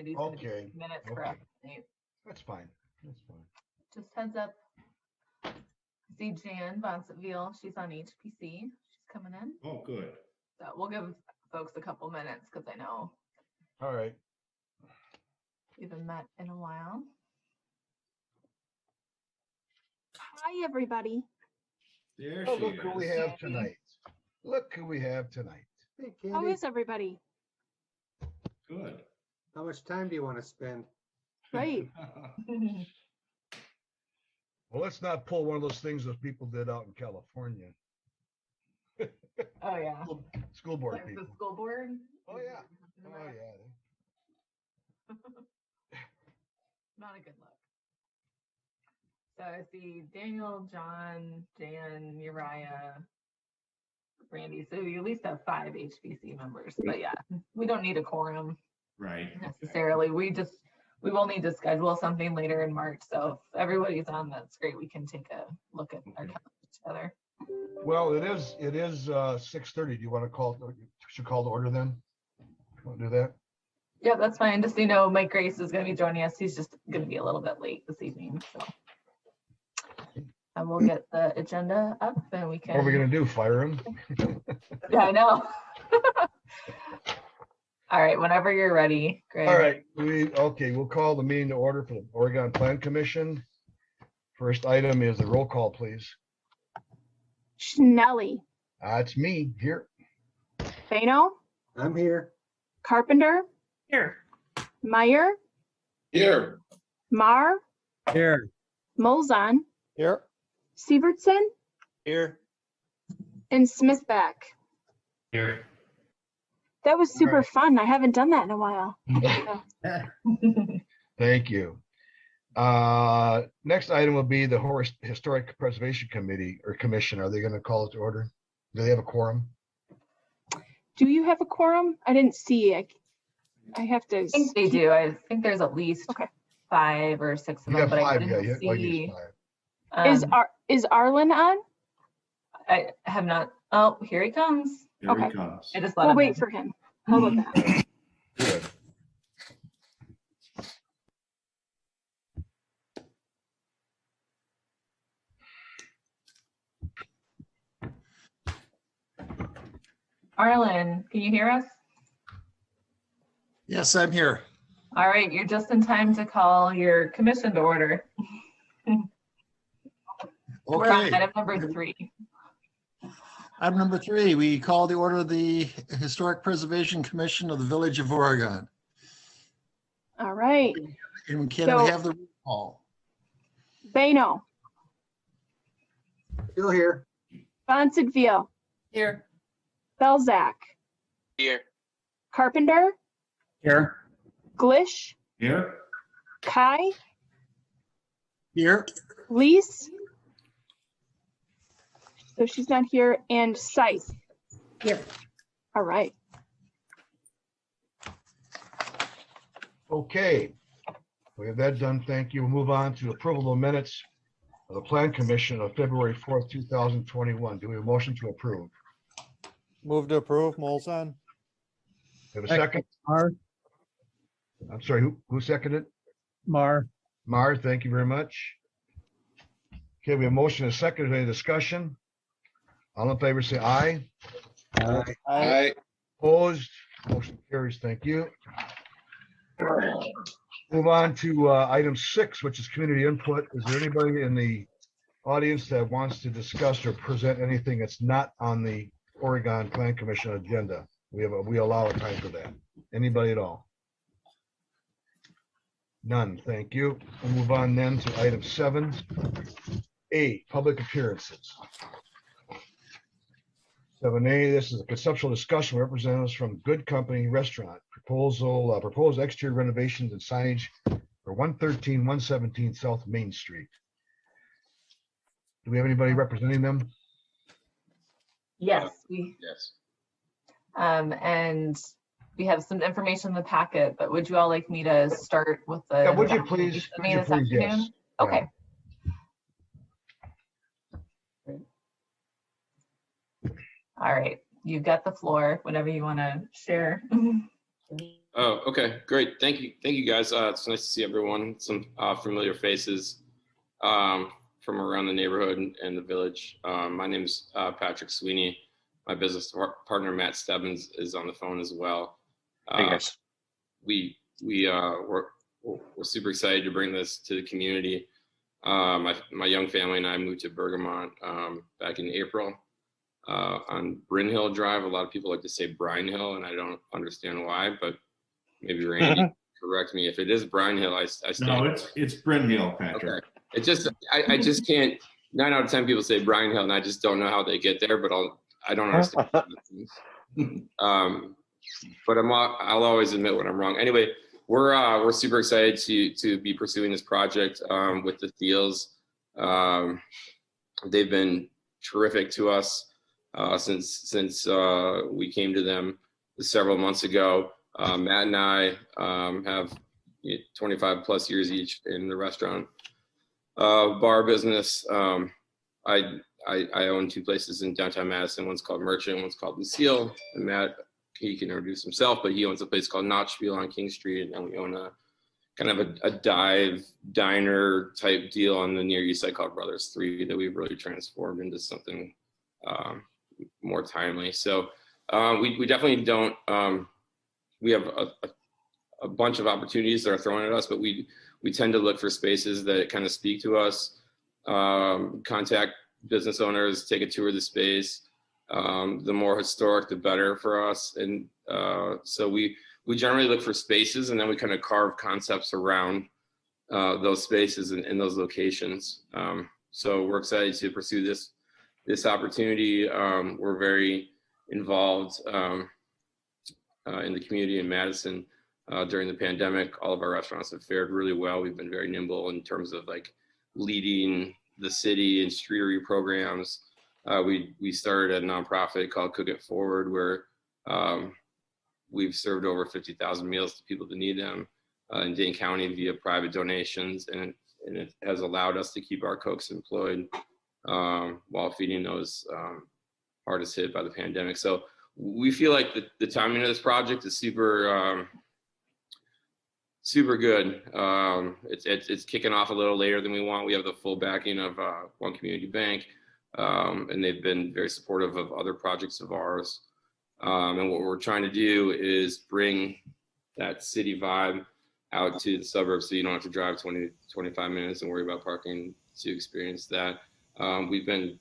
Randy's going to Okay. take minutes for us. That's fine. That's fine. Just heads up. See Jan Bonseville, she's on HPC. She's coming in. Oh, good. So we'll give folks a couple minutes because I know All right. we haven't met in a while. Hi, everybody. There Oh, she look who we is. have tonight. Look who we have tonight. Hey, How Candy, is everybody? Good. how much time do you want to spend? Right. Well, let's not pull one of those things those people did out in California. Oh yeah. School board Like the people. school board. Oh yeah. Oh yeah. Not a good look. So I see Daniel, John, Jan, Uriah, Randy. So you at least have 5 HBC members. But yeah, we don't need a quorum Right. necessarily. We will need to schedule something later in March. So if everybody's on, that's great. We can take a look at our Okay. calendars together. Well, it is 6:30. Do you want to call? Should call the order then? Want to do that? Yeah, that's fine. Just so you know, Mike Grace is going to be joining us. He's just going to be a little bit late this evening. So and we'll get the agenda up and we can. What are we gonna do? Fire him? Yeah, I know. All right, whenever you're ready, Greg. All right. We'll call the meeting to order for the Oregon Plan Commission. First item is the roll call, please. Schnelly, It's me here. Fano, I'm here. Carpenter, Here. Meyer, Here. Marr, Here. Molzon, Here. Sievertson, Here. and Smithback. Here. That was super right. fun. I haven't done that in a while. Thank you. Next item will be the Historic Preservation Committee or Commission. Are they going to call it to order? Do they have a quorum? Do you have a quorum? I didn't see. I have to. I think they do. I think there's at least Okay. 5 or 6 of You them, got but I 5, didn't yeah. You see. use 5. Is Arlen on? I have not. Oh, here he comes. Here Okay. he comes. I just let We'll him wait in. for him. How about that? Good. Arlen, can you hear us? Yes, I'm here. All right, you're just in time to call your commission to order. We're on Okay. item number 3. Item number 3, we call the order of the Historic Preservation Commission of the Village of Oregon. All right. And can So- we have the roll call? Bano, Still here. Bonsidville, Here. Belzak, Here. Carpenter, Here. Glish, Here. Kai, Here. Lease. So she's not here, and Scythe. Here. All right. Okay. We have that done. Thank you. We'll move on to approval of minutes of the Plan Commission of February 4th, 2021. Do we have a motion to approve? Move to approve, Molson. Have a second? Mar. I'm sorry, who seconded? Mar. Mar, thank you very much. Okay, we have a motion and a second. Is there any discussion? All in favor, say aye. Aye. Opposed? Motion carries. Thank you. Move on to item 6, which is community input. Is there anybody in the audience that wants to discuss or present anything that's not on the Oregon Plan Commission agenda? We allow a time for that. Anybody at all? None. Thank you. We'll move on then to item 7A, public appearances. 7A, this is a conceptual discussion with representatives from Good Company Restaurant. Proposed exterior renovations and signage for 113, 117 South Main Street. Do we have anybody representing them? Yes, Yes. and we have some information in the packet, but would you all like me to start with the? Yeah, would you please? with Would me you this please? Yes. afternoon? Yeah. Okay. All right, you've got the floor, whatever you want to share. Oh, okay, great. Thank you guys. It's nice to see everyone. Some familiar faces from around the neighborhood and the village. My name is Patrick Sweeney. My business partner Matt Stebbins is on the phone as well. Hey guys. We're super excited to bring this to the community. My young family and I moved to Bergamot back in April on Bryn Hill Drive. A lot of people like to say Brine Hill, and I don't understand why, but maybe Randy correct me if it is Brine Hill. I stand. No, it's Bryn Hill, Patrick. Okay. It just I just can't. 9 out of 10 people say Brine Hill, and I just don't know how they get there. But I don't understand. But I'll always admit when I'm wrong. Anyway, we're super excited to be pursuing this project with the Thiels. They've been terrific to us since we came to them several months ago. Matt and I have 25 plus years each in the restaurant bar business. I own 2 places in downtown Madison. One's called Merchant, one's called Lucille. And Matt, he can introduce himself, but he owns a place called Notchville on King Street, and we own a kind of a dive diner type deal on the Near East Side called Brothers 3 that we've really transformed into something more timely. So we definitely don't. We have a bunch of opportunities that are thrown at us, but we tend to look for spaces that kind of speak to us. Contact business owners, take a tour of the space. The more historic, the better for us. And so we generally look for spaces, and then we kind of carve concepts around those spaces and those locations. So we're excited to pursue this opportunity. We're very involved in the community in Madison. During the pandemic, all of our restaurants have fared really well. We've been very nimble in terms of like leading the city in streetery programs. We started a nonprofit called Cook It Forward, where we've served over 50,000 meals to people that need them in Dane County via private donations, and it has allowed us to keep our cooks employed while feeding those hardest hit by the pandemic. So we feel like the timing of this project is super good. It's kicking off a little later than we want. We have the full backing of One Community Bank, and they've been very supportive of other projects of ours. And what we're trying to do is bring that city vibe out to the suburbs, so you don't have to drive 20-25 minutes and worry about parking to experience that. We've been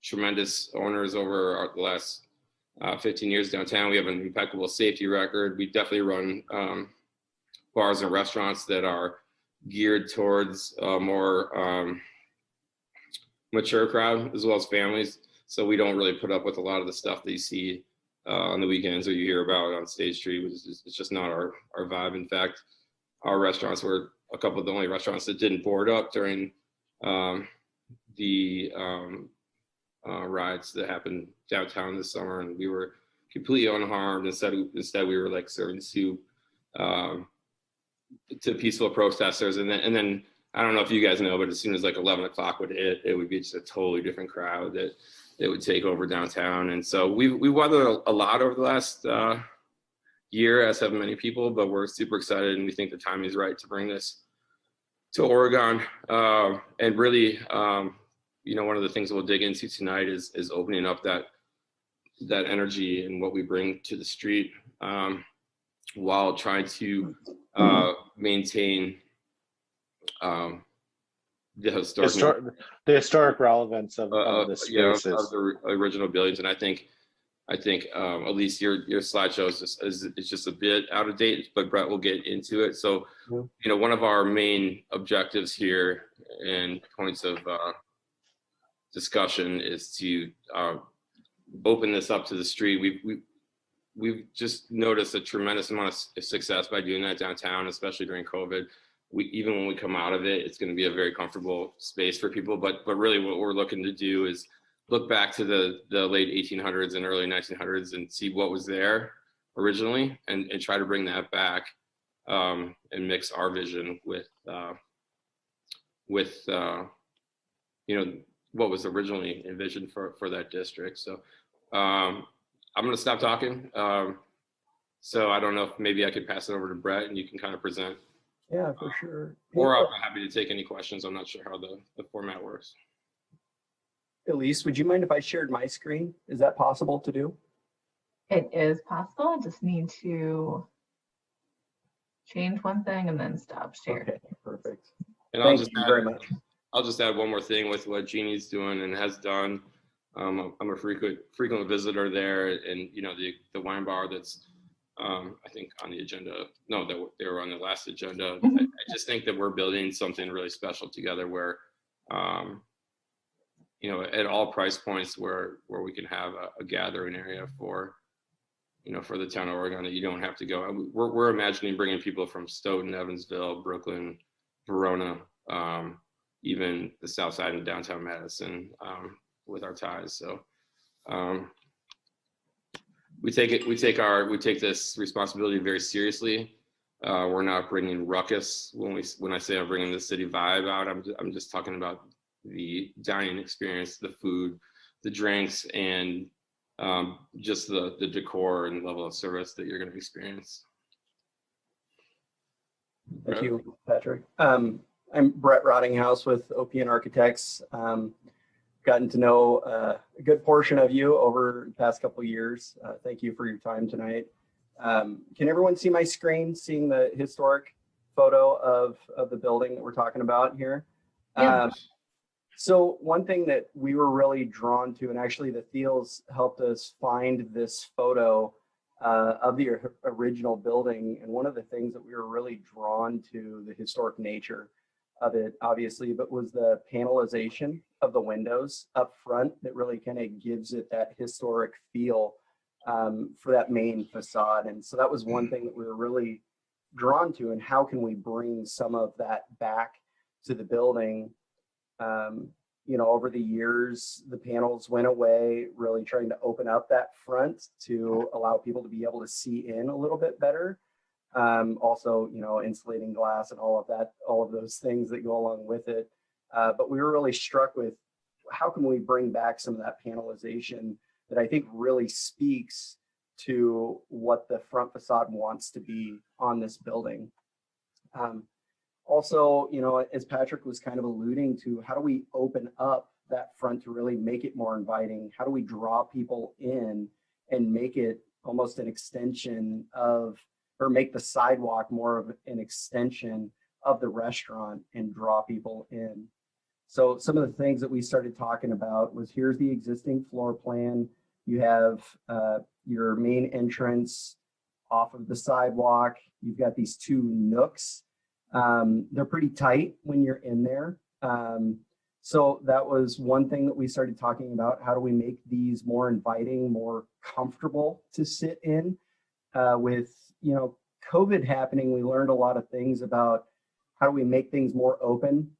tremendous owners over the last 15 years downtown. We have an impeccable safety record. We definitely run bars and restaurants that are geared towards a more mature crowd, as well as families. So we don't really put up with a lot of the stuff that you see on the weekends or you hear about on State Street. It's just not our vibe. In fact, our restaurants were a couple of the only restaurants that didn't board up during the riots that happened downtown this summer, and we were completely unharmed. Instead we were like serving soup to peaceful protesters, and then I don't know if you guys know, but as soon as like 11 o'clock would hit, it would be just a totally different crowd that would take over downtown. And so we weathered a lot over the last year, as have many people, but we're super excited, and we think the timing is right to bring this to Oregon. And really, one of the things we'll dig into tonight is opening up that energy and what we bring to the street, while trying to maintain the historic relevance of the spaces. Of the original buildings. And I think at least your slideshow is just a bit out of date, but Brett will get into it. So, one of our main objectives here and points of discussion is to open this up to the street. We've just noticed a tremendous amount of success by doing that downtown, especially during COVID. Even when we come out of it, it's going to be a very comfortable space for people. But really, what we're looking to do is look back to the late 1800s and early 1900s and see what was there originally, and try to bring that back, and mix our vision with what was originally envisioned for that district. So I'm going to stop talking. So I don't know if maybe I could pass it over to Brett and you can kind of present. Yeah, for sure. Or I'm happy to take any questions. I'm not sure how the format works. Elise, would you mind if I shared my screen? Is that possible to do? It is possible. I just need to change one thing and then stop sharing. Okay, perfect. And Thank you very much. I'll just add one more thing with what Jeannie's doing and has done. I'm a frequent visitor there, and you know the wine bar that's I think on the agenda. No, they were on the last agenda. I just think that we're building something really special together, where you know, at all price points, where we can have a gathering area for, you know, for the town of Oregon, that you don't have to go. We're imagining bringing people from Stoughton, Evansville, Brooklyn, Verona, even the South Side and downtown Madison, with our ties. So we take this responsibility very seriously. We're not bringing ruckus. When I say I'm bringing the city vibe out, I'm just talking about the dining experience, the food, the drinks, and just the decor and level of service that you're going to experience. Thank you, Patrick. I'm Brett Rottinghouse with OPN Architects. Gotten to know a good portion of you over the past couple of years. Thank you for your time tonight. Can everyone see my screen, seeing the historic photo of the building that we're talking about here? Yeah. So one thing that we were really drawn to, and actually the Thiels helped us find this photo of the original building. And one of the things that we were really drawn to, the historic nature of it, obviously, but was the panelization of the windows up front that really kind of gives it that historic feel for that main facade. And so that was one thing that we were really drawn to, and how can we bring some of that back to the building? You know, over the years, the panels went away, really trying to open up that front to allow people to be able to see in a little bit better. Also, you know, insulating glass and all of that, all of those things that go along with it. But we were really struck with how can we bring back some of that panelization that I think really speaks to what the front facade wants to be on this building. Also, you know, as Patrick was kind of alluding to, how do we open up that front to really make it more inviting? How do we draw people in and make it almost an extension of, or make the sidewalk more of an extension of the restaurant and draw people in? So some of the things that we started talking about was, here's the existing floor plan. You have your main entrance off of the sidewalk. You've got these two nooks. They're pretty tight when you're in there. So that was one thing that we started talking about. How do we make these more inviting, more comfortable to sit in? With, you know, COVID happening, we learned a lot of things about how do we make things more open,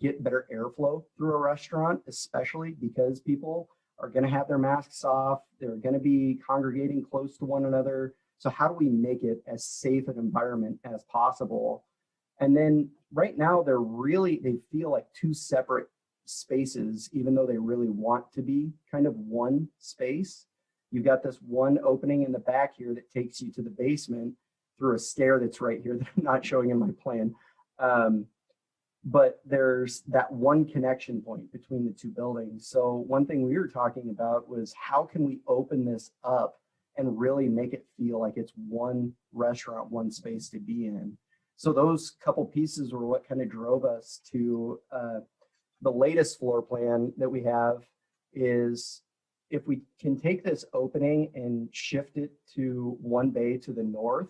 get better airflow through a restaurant, especially because people are going to have their masks off. They're going to be congregating close to one another. So how do we make it as safe an environment as possible? And then right now they feel like two separate spaces, even though they really want to be kind of one space. You've got this one opening in the back here that takes you to the basement through a stair that's right here that I'm not showing in my plan. But there's that one connection point between the two buildings. So one thing we were talking about was, how can we open this up and really make it feel like it's one restaurant, one space to be in? So those couple pieces were what kind of drove us to the latest floor plan that we have. Is if we can take this opening and shift it to one bay to the north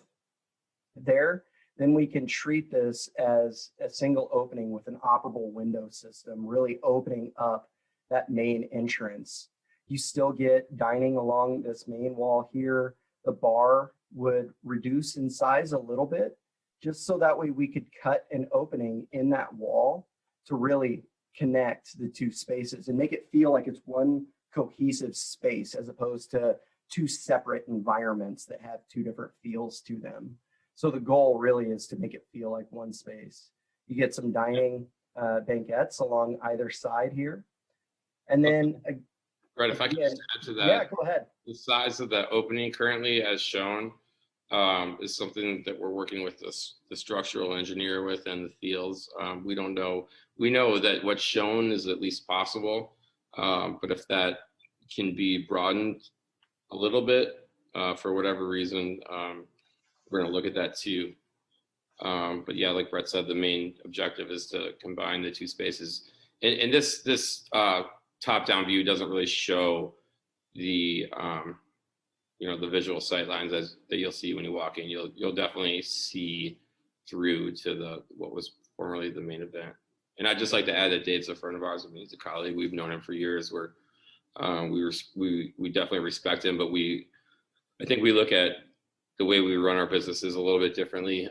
there, then we can treat this as a single opening with an operable window system, really opening up that main entrance. You still get dining along this main wall here. The bar would reduce in size a little bit, just so that way we could cut an opening in that wall to really connect the two spaces and make it feel like it's one cohesive space, as opposed to two separate environments that have two different feels to them. So the goal really is to make it feel like one space. You get some dining banquettes along either side here. And then Right, if I could just add to that. Yeah, go ahead. The size of the opening currently, as shown, is something that we're working with the structural engineer with and the fields. We don't know. We know that what's shown is at least possible, but if that can be broadened a little bit for whatever reason, we're going to look at that too. But yeah, like Brett said, the main objective is to combine the two spaces. And this top-down view doesn't really show the the visual sight lines that you'll see when you walk in. You'll definitely see through to what was formerly the main event. And I'd just like to add that Dave's a friend of ours. I mean, he's a colleague. We've known him for years. We definitely respect him, but I think we look at the way we run our businesses a little bit differently.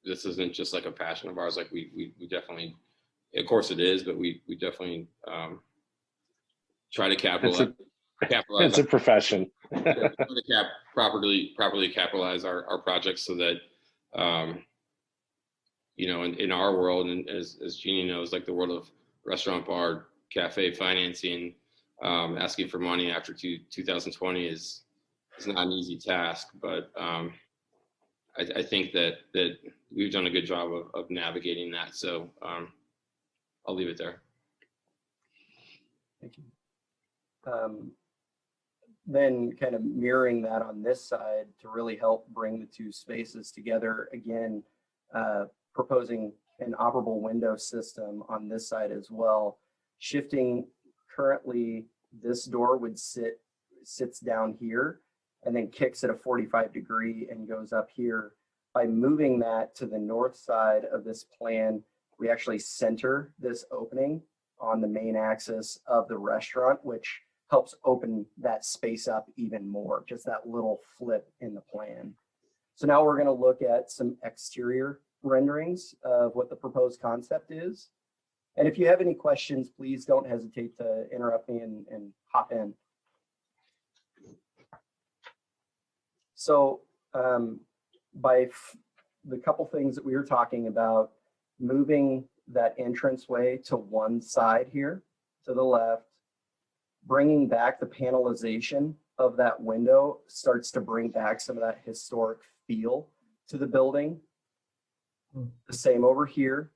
This isn't just like a passion of ours. Like we definitely, of course it is, but we definitely try to capitalize. It's a profession. properly capitalize our projects so that in our world, and as Jeannie knows, like the world of restaurant, bar, cafe financing, asking for money after 2020 is not an easy task, but I think that we've done a good job of navigating that. So I'll leave it there. Thank you. Then kind of mirroring that on this side to really help bring the two spaces together, again, proposing an operable window system on this side as well. Shifting, currently this door sits down here and then kicks at a 45-degree and goes up here. By moving that to the north side of this plan, we actually center this opening on the main axis of the restaurant, which helps open that space up even more, just that little flip in the plan. So now we're going to look at some exterior renderings of what the proposed concept is. And if you have any questions, please don't hesitate to interrupt me and hop in. So by the couple things that we were talking about, moving that entranceway to one side here to the left, bringing back the panelization of that window starts to bring back some of that historic feel to the building. The same over here,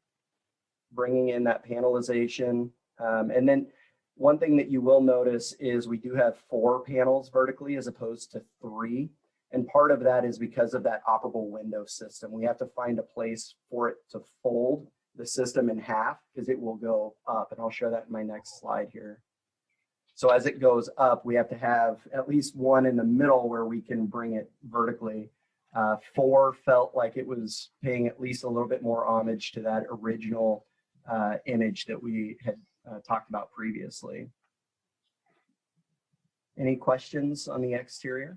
bringing in that panelization. And then one thing that you will notice is we do have 4 panels vertically as opposed to 3. And part of that is because of that operable window system. We have to find a place for it to fold the system in half because it will go up. And I'll show that in my next slide here. So as it goes up, we have to have at least one in the middle where we can bring it vertically. 4 felt like it was paying at least a little bit more homage to that original image that we had talked about previously. Any questions on the exterior?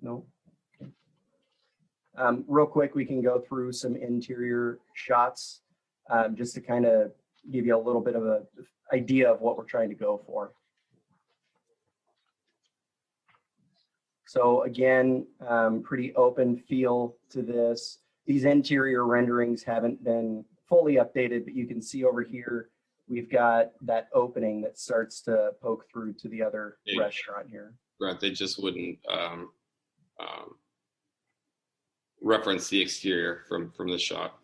No? Okay. Real quick, we can go through some interior shots just to kind of give you a little bit of an idea of what we're trying to go for. So again, pretty open feel to this. These interior renderings haven't been fully updated, but you can see over here, we've got that opening that starts to poke through to the other restaurant here. Right, they just wouldn't reference the exterior from the shot.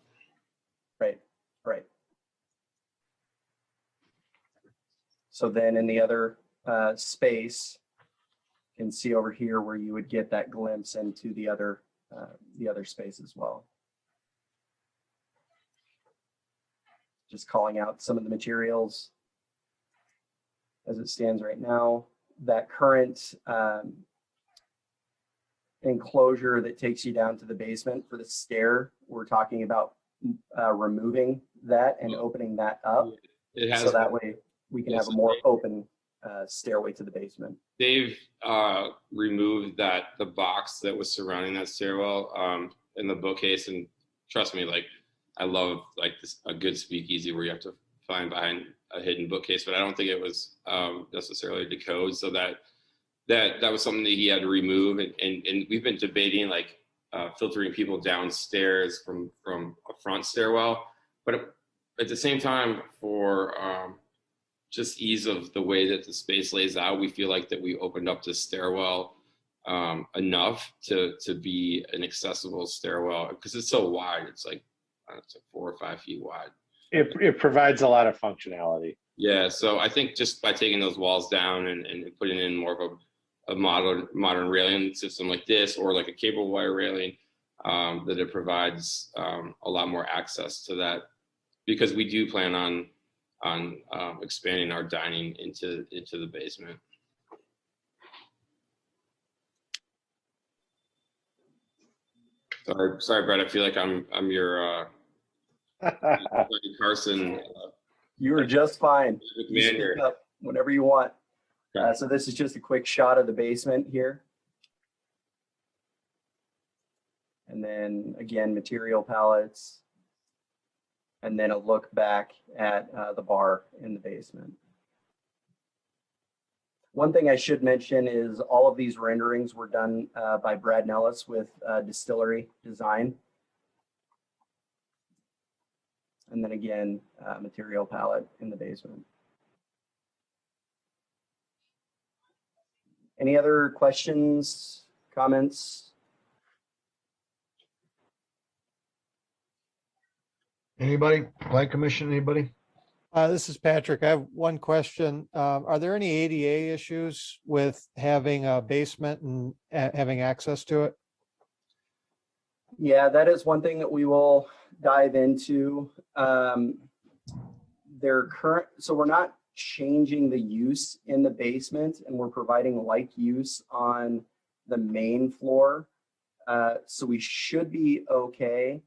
Right, right. So then in the other space, you can see over here where you would get that glimpse into the other space as well. Just calling out some of the materials as it stands right now. That current enclosure that takes you down to the basement for the stair, we're talking about removing that and opening that up. So that way we can have a more open stairway to the basement. They've removed the box that was surrounding that stairwell in the bookcase, and trust me, like I love a good speakeasy where you have to find behind a hidden bookcase, but I don't think it was necessarily decode. So that was something that he had to remove, and we've been debating filtering people downstairs from a front stairwell, but at the same time for just ease of the way that the space lays out, we feel like that we opened up the stairwell enough to be an accessible stairwell, because it's so wide. It's like, it's like 4 or 5 feet wide. It provides a lot of functionality. Yeah, so I think just by taking those walls down and putting in more of a modern railing system like this, or like a cable wire railing, that it provides a lot more access to that, because we do plan on expanding our dining into the basement. Sorry, Brett. I feel like I'm your Carson. You are just fine. You Man speak here. up whenever you want. Okay. So this is just a quick shot of the basement here. And then again, material pallets. And then a look back at the bar in the basement. One thing I should mention is all of these renderings were done by Brad Nellis with Distillery Design. And then again, material palette in the basement. Any other questions, comments? Anybody? Plan commission, anybody? This is Patrick. I have one question. Are there any ADA issues with having a basement and having access to it? Yeah, that is one thing that we will dive into. So we're not changing the use in the basement, and we're providing like use on the main floor. So we should be okay.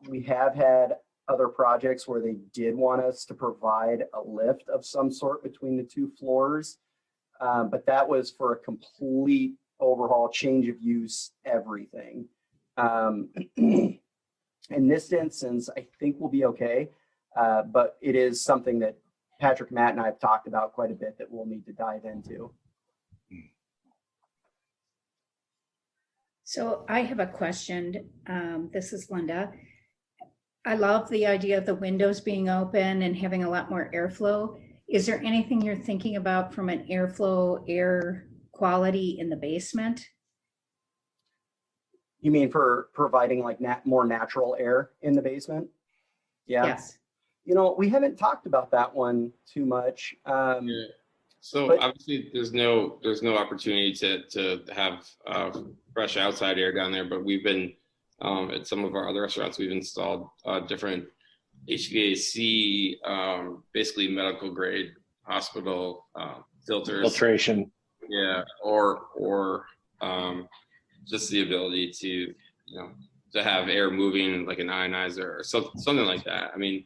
We have had other projects where they did want us to provide a lift of some sort between the 2 floors. But that was for a complete overhaul, change of use, everything. In this instance, I think we'll be okay. But it is something that Patrick, Matt, and I have talked about quite a bit that we'll need to dive into. So I have a question. This is Linda. I love the idea of the windows being open and having a lot more airflow. Is there anything you're thinking about from an airflow, air quality in the basement? You mean for providing like more natural air in the basement? Yeah. Yes. You know, we haven't talked about that one too much. Yeah. So but- obviously there's no opportunity to have fresh outside air down there, but we've been at some of our other restaurants, we've installed different HVAC, basically medical grade hospital filters. Filtration. Yeah, or just the ability to to have air moving like an ionizer or something like that. I mean,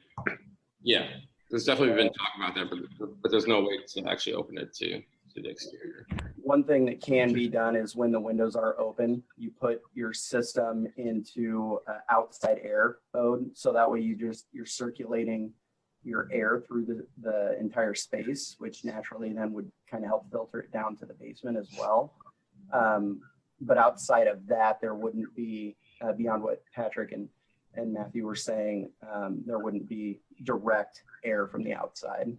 yeah, there's definitely been talk about that, but there's no way to actually open it to the exterior. One thing that can be done is when the windows are open, you put your system into outside air mode. So that way you're circulating your air through the entire space, which naturally then would kind of help filter it down to the basement as well. But outside of that, there wouldn't be, beyond what Patrick and Matthew were saying, there wouldn't be direct air from the outside.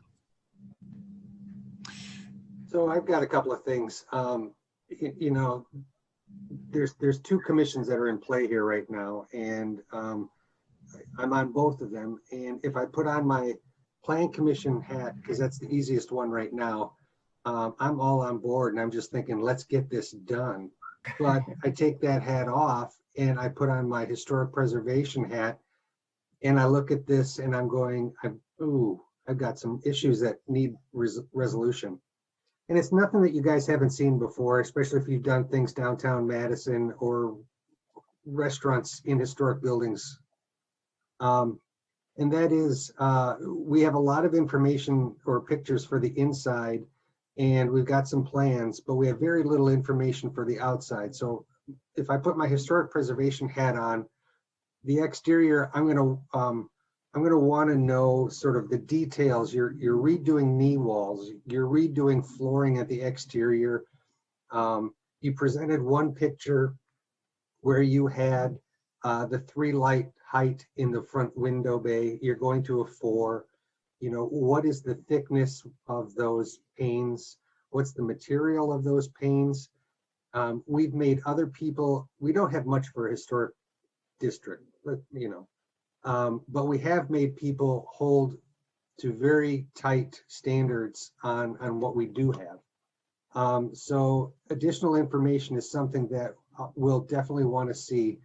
So I've got a couple of things. You know, there's 2 commissions that are in play here right now, and I'm on both of them. And if I put on my plan commission hat, because that's the easiest one right now, I'm all on board, and I'm just thinking, let's get this done. But I take that hat off and I put on my historic preservation hat, and I look at this and I'm going, I've got some issues that need resolution. And it's nothing that you guys haven't seen before, especially if you've done things downtown Madison or restaurants in historic buildings. And that is, we have a lot of information or pictures for the inside, and we've got some plans, but we have very little information for the outside. So if I put my historic preservation hat on, the exterior, I'm gonna want to know sort of the details. You're redoing knee walls, you're redoing flooring at the exterior. You presented one picture where you had the 3 light height in the front window bay. You're going to a 4. what is the thickness of those panes? What's the material of those panes? We've made other people, we don't have much for a historic district, but we have made people hold to very tight standards on what we do have. So additional information is something that we'll definitely want to see.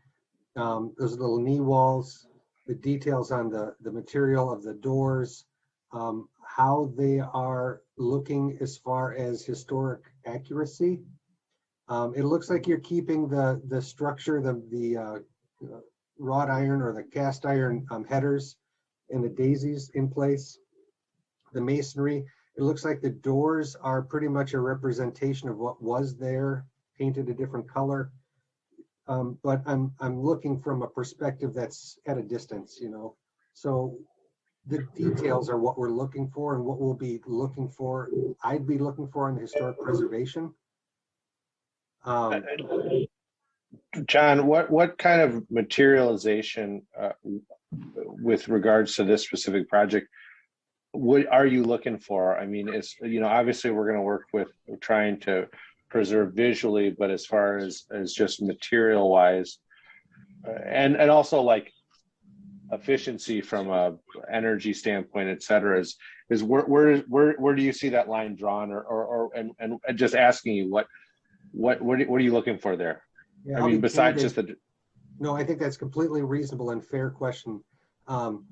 Those little knee walls, the details on the material of the doors, how they are looking as far as historic accuracy. It looks like you're keeping the structure, the wrought iron or the cast iron headers and the daisies in place. The masonry, it looks like the doors are pretty much a representation of what was there, painted a different color. But I'm looking from a perspective that's at a distance, So the details are what we're looking for and what we'll be looking for. I'd be looking for in the historic preservation. John, what kind of materialization with regards to this specific project, what are you looking for? I mean, it's, obviously we're going to work with trying to preserve visually, but as far as just material wise, and also like efficiency from a energy standpoint, et cetera, is where do you see that line drawn, or just asking you what are you looking for there? Yeah, I mean, besides just the. No, I think that's completely reasonable and fair question. And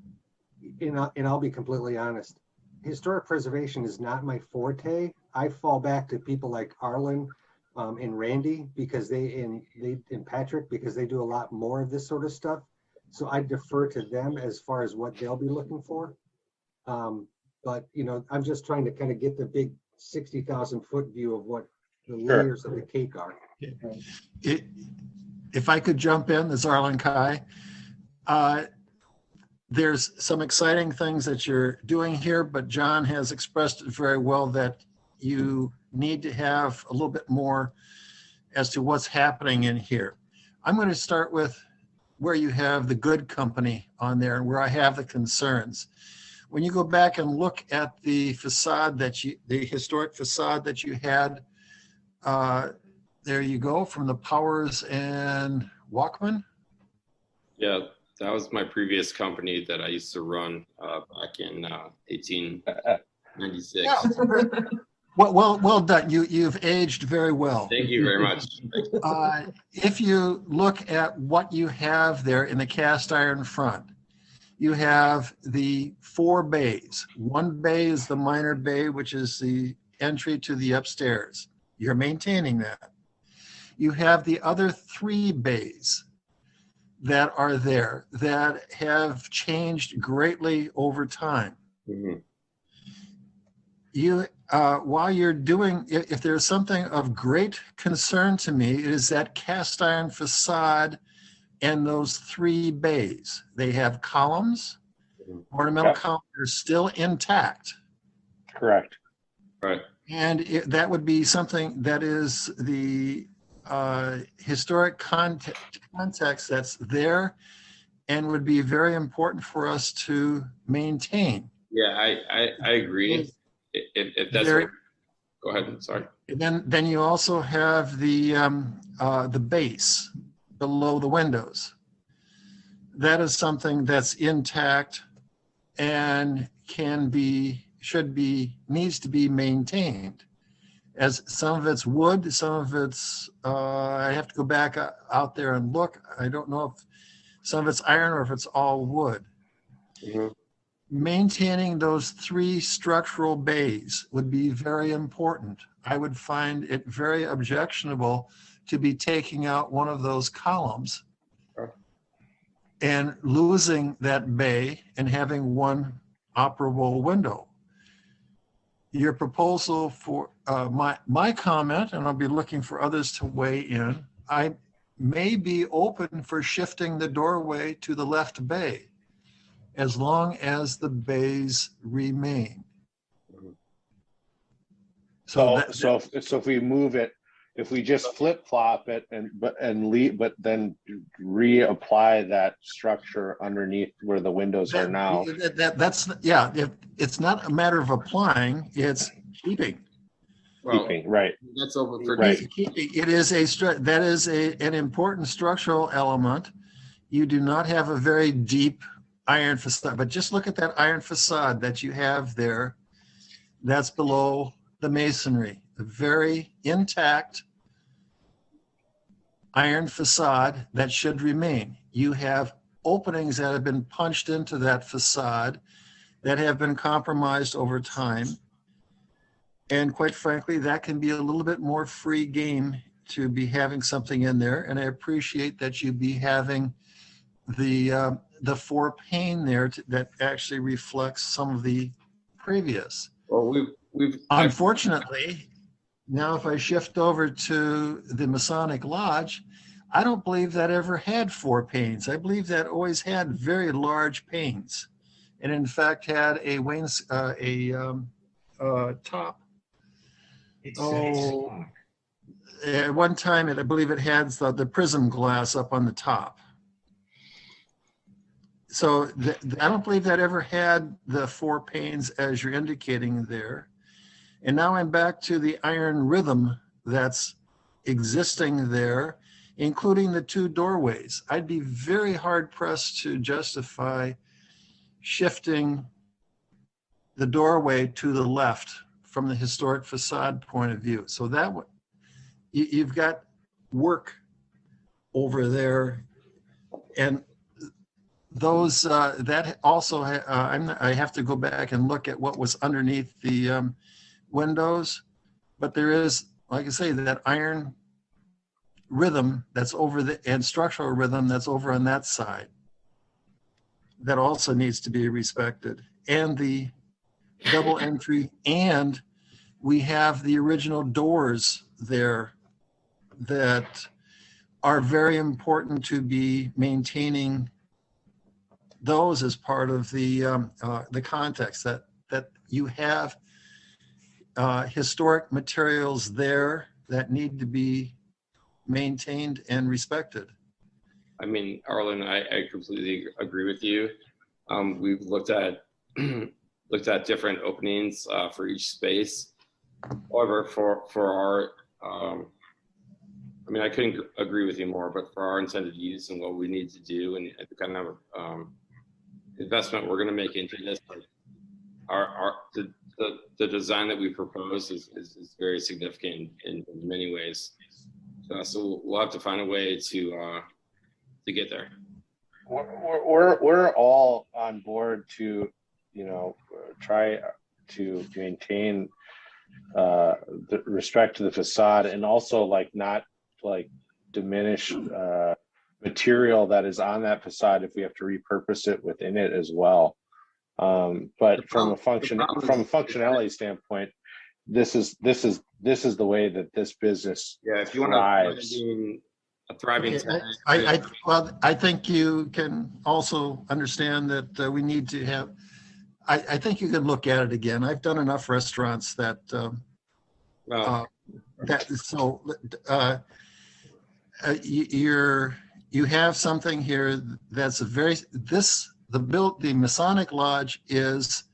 I'll be completely honest. Historic preservation is not my forte. I fall back to people like Arlen and Randy because and Patrick, because they do a lot more of this sort of stuff. So I defer to them as far as what they'll be looking for. But I'm just trying to kind of get the big 60,000 foot view of what the layers of the cake are. If I could jump in, this is Arlen Kai. There's some exciting things that you're doing here, but John has expressed it very well that you need to have a little bit more as to what's happening in here. I'm going to start with where you have the good company on there and where I have the concerns. When you go back and look at the facade the historic facade that you had, there you go, from the Powers and Walkman. Yeah. That was my previous company that I used to run back in 1896. Yeah. Well done. You've aged very well. Thank you very much. If you look at what you have there in the cast iron front, you have the 4 bays. One bay is the minor bay, which is the entry to the upstairs. You're maintaining that. You have the other 3 bays that are there that have changed greatly over time. Mm-hmm. While you're doing, if there's something of great concern to me, it is that cast iron facade and those 3 bays. They have columns, ornamental columns are still intact. Correct. Right. And that would be something that is the historic context that's there and would be very important for us to maintain. Yeah, I agree. If that's There, go ahead. Sorry. then you also have the base below the windows. That is something that's intact and needs to be maintained. As some of it's wood, some of it's, I have to go back out there and look. I don't know if some of it's iron or if it's all wood. Mm-hmm. Maintaining those 3 structural bays would be very important. I would find it very objectionable to be taking out one of those columns and losing that bay and having one operable window. Your proposal for my comment, and I'll be looking for others to weigh in, I may be open for shifting the doorway to the left bay as long as the bays remain. So if we move it if we just flip flop it and leave, but then reapply that structure underneath where the windows are now. That's, yeah, it's not a matter of applying, it's keeping. Well, Keeping, right. that's open for Right. It is that is an important structural element. You do not have a very deep iron facade, but just look at that iron facade that you have there. That's below the masonry, a very intact iron facade that should remain. You have openings that have been punched into that facade that have been compromised over time. And quite frankly, that can be a little bit more free game to be having something in there. And I appreciate that you be having the 4 pane there that actually reflects some of the previous. Well, Unfortunately, now if I shift over to the Masonic Lodge, I don't believe that ever had 4 panes. I believe that always had very large panes, and in fact had a top. At one time, I believe it had the prism glass up on the top. So I don't believe that ever had the 4 panes as you're indicating there. And now I'm back to the iron rhythm that's existing there, including the 2 doorways. I'd be very hard pressed to justify shifting the doorway to the left from the historic facade point of view. So that you've got work over there, and those that also I have to go back and look at what was underneath the windows, but there is, like I say, that iron rhythm that's over and structural rhythm that's over on that side that also needs to be respected, and the double entry, and we have the original doors there that are very important to be maintaining those as part of the context that you have historic materials there that need to be maintained and respected. I mean, Arlen, I completely agree with you. We've looked at different openings for each space. However, for our, I mean, I couldn't agree with you more, but for our intended use and what we need to do and the kind of investment we're going to make into this, the design that we propose is very significant in many ways. So we'll have to find a way to get there. We're all on board to, try to maintain the respect to the facade, and also not diminish material that is on that facade if we have to repurpose it within it as well. But from a functionality standpoint, this is the way that this business if you thrives. want a thriving tenant. I think you can also understand that we need to have. I think you can look at it again. I've done enough restaurants that you have something here that's the Masonic Lodge is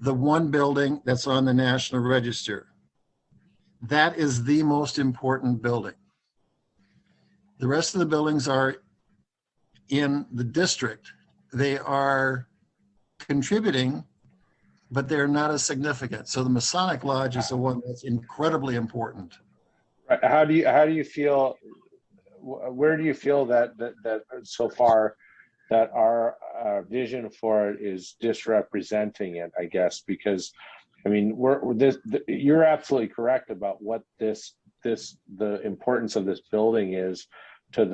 the one building that's on the National Register. That is the most important building. The rest of the buildings are in the district. They are contributing, but they're not as significant. So the Masonic Lodge is the one that's incredibly important. How do you feel? Where do you feel that so far that our vision for it is disrepresenting it? I guess because, I mean, you're absolutely correct about what the importance of this building is to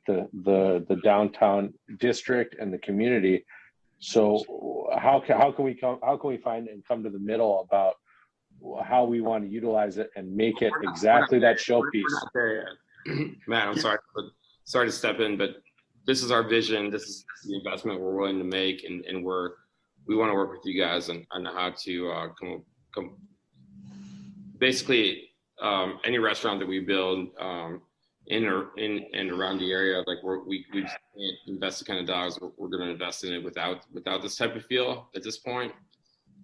the downtown district and the community. So how can we find and come to the middle about how we want to utilize it and make it exactly that showpiece? Matt, I'm sorry to step in, but this is our vision. This is the investment we're willing to make, and we want to work with you guys on how to come basically any restaurant that we build in and around the area, like we can't invest the kind of dollars we're going to invest in it without this type of feel at this point.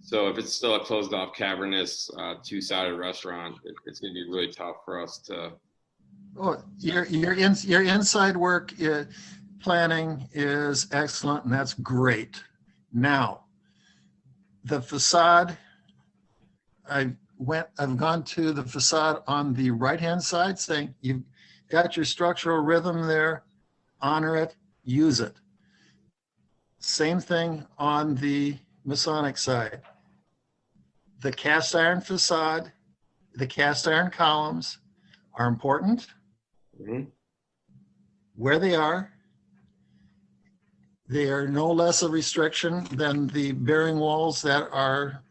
So if it's still a closed off, cavernous, two-sided restaurant, it's going to be really tough for us to. Oh, your inside work planning is excellent, and that's great. Now, the facade, I've gone to the facade on the right-hand side, saying you've got your structural rhythm there, honor it, use it. Same thing on the Masonic side. The cast iron facade, the cast iron columns are important. Mm-hmm. Where they are no less a restriction than the bearing walls that are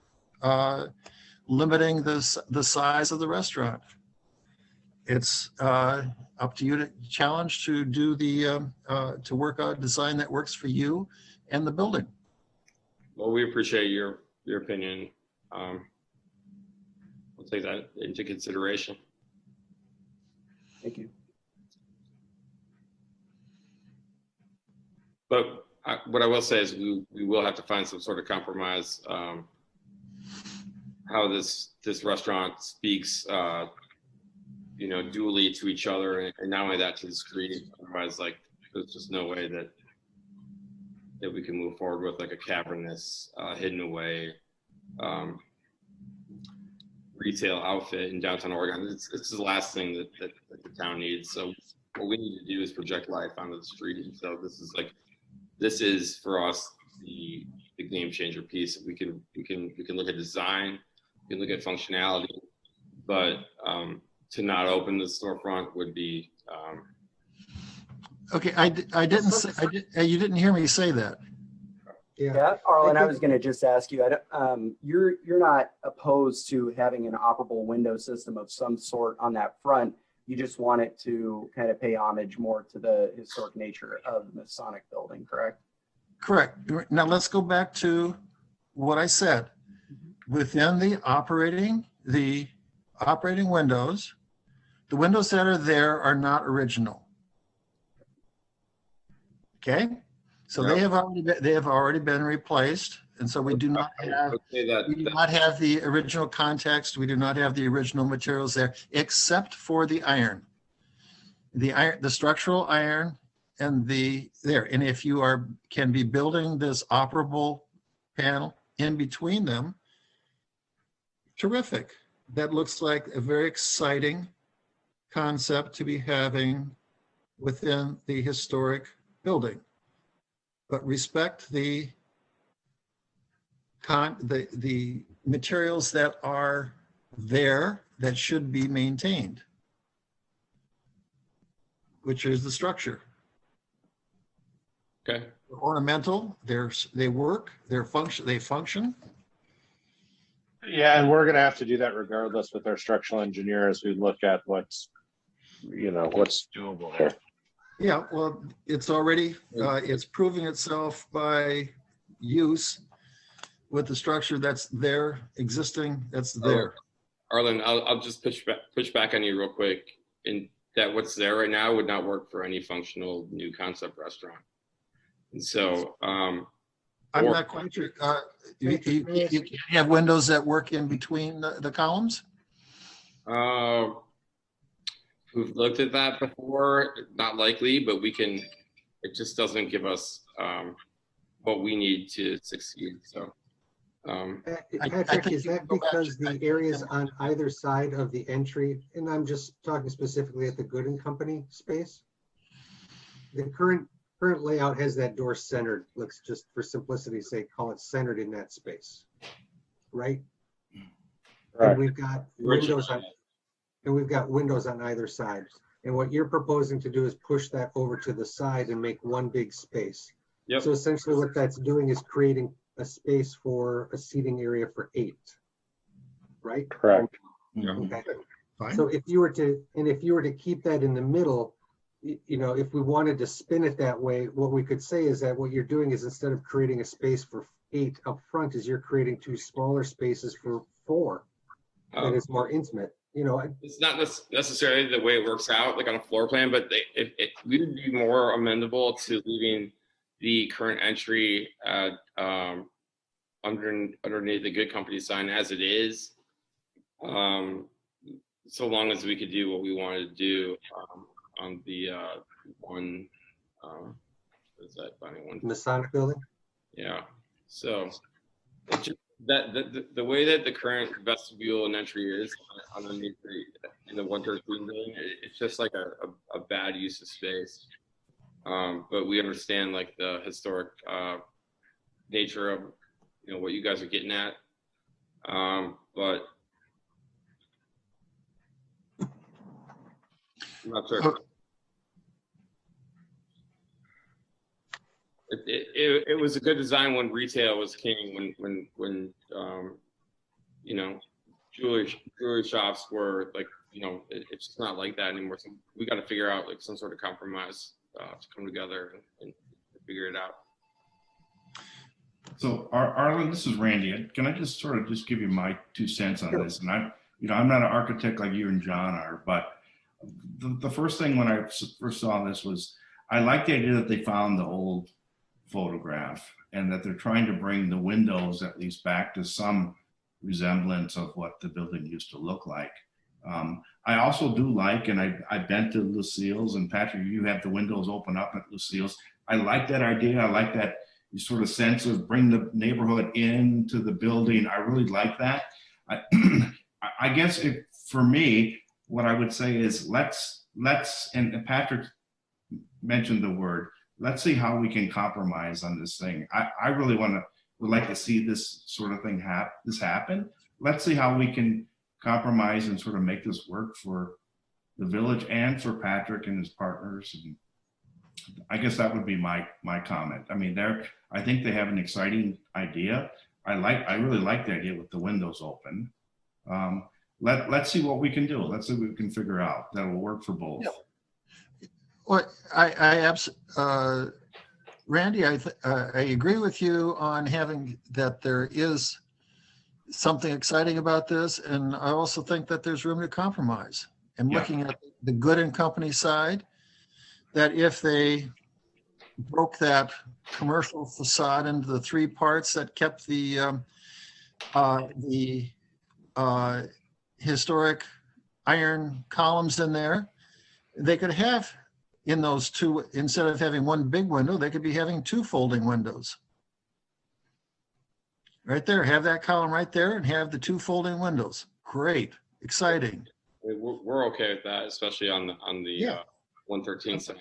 limiting the size of the restaurant. It's up to you to challenge to do to work out a design that works for you and the building. Well, we appreciate your opinion. We'll take that into consideration. Thank you. But what I will say is we will have to find some sort of compromise. How this restaurant speaks, dually to each other, and not only that, to the street. Otherwise, like, there's just no way that we can move forward with like a cavernous, hidden away retail outfit in downtown Oregon. It's the last thing that the town needs. So what we need to do is project life onto the street. And so this is for us the game changer piece. We can look at design, we can look at functionality, but to not open the storefront would be. Okay, I didn't say, you didn't hear me say that. Yeah, Arlen, I was going to just ask you. You're not opposed to having an operable window system of some sort on that front. You just want it to kind of pay homage more to the historic nature of the Masonic building, correct? Correct. Now let's go back to what I said. Within the operating windows, the windows that are there are not original. Okay, so they have already been replaced, and so we do not have the original context. We do not have the original materials there, except for the iron, the structural iron, and And if you can be building this operable panel in between them, terrific. That looks like a very exciting concept to be having within the historic building. But respect the materials that are there that should be maintained, which is the structure. Okay. They're ornamental, they work, they function. Yeah, and we're going to have to do that regardless with our structural engineer as we look at what's doable here. Yeah, well, it's already, it's proving itself by use with the structure that's there, existing, that's there. Arlen, I'll just push back on you real quick. In that what's there right now would not work for any functional new concept restaurant. And so, I'm not quite sure. You have windows that work in between the columns? We've looked at that before, not likely, but it just doesn't give us what we need to succeed. So, Patrick, is that because the areas on either side of the entry, and I'm just talking specifically at the Good and Company space, the current layout has that door centered. Let's just, for simplicity's sake, call it centered in that space, right? And we've got windows on either side. And what you're proposing to do is push that over to the side and make one big space. Yep. So essentially what that's doing is creating a space for a seating area for 8, right? Correct. Okay. Fine. So if you were to keep that in the middle, if we wanted to spin it that way, what we could say is that what you're doing is, instead of creating a space for 8 up front, is you're creating 2 smaller spaces for 4. That is more intimate. you know, It's not necessarily the way it works out, like on a floor plan, but we would be more amendable to leaving the current entry at, underneath the good company sign as it is. So long as we could do what we wanted to do on the one, what is that, one? Masonic building. Yeah. So it's just that the way that the current vestibule and entry is underneath in the 113 building, it's just like a bad use of space. But we understand like the historic nature of, you know, what you guys are getting at. But I'm not sure. It was a good design when retail was king, when you know, jewelry shops were like, you know, it's just not like that anymore. So we got to figure out like some sort of compromise to come together and figure it out. So Arlen, this is Randy. Can I just sort of just give you my 2 cents on this? And I'm not an architect like you and John are, but the first thing when I first saw this was, I like the idea that they found the old photograph and that they're trying to bring the windows at least back to some resemblance of what the building used to look like. I also do like, and I've been to Lucille's, and Patrick, you have the windows open up at Lucille's. I like that idea. I like that sort of sense of bring the neighborhood into the building. I really like that. I guess for me, what I would say is let's, and Patrick mentioned the word, let's see how we can compromise on this thing. I really would like to see this sort of thing happen. Let's see how we can compromise and sort of make this work for the village and for Patrick and his partners. And I guess that would be my comment. I mean, I think they have an exciting idea. I really like the idea with the windows open. Let's see what we can do. Let's see what we can figure out that will work for both. Yeah. Well, Randy, I agree with you on having that there is something exciting about this, and I also think that there's room to compromise. And looking at the good and company side, that if they broke that commercial facade into the 3 parts that kept the historic iron columns in there, they could have in those 2, instead of having 1 big window, they could be having 2 folding windows. Right there, have that column right there and have the 2 folding windows. Great, exciting. We're okay with that, especially on the 113 side.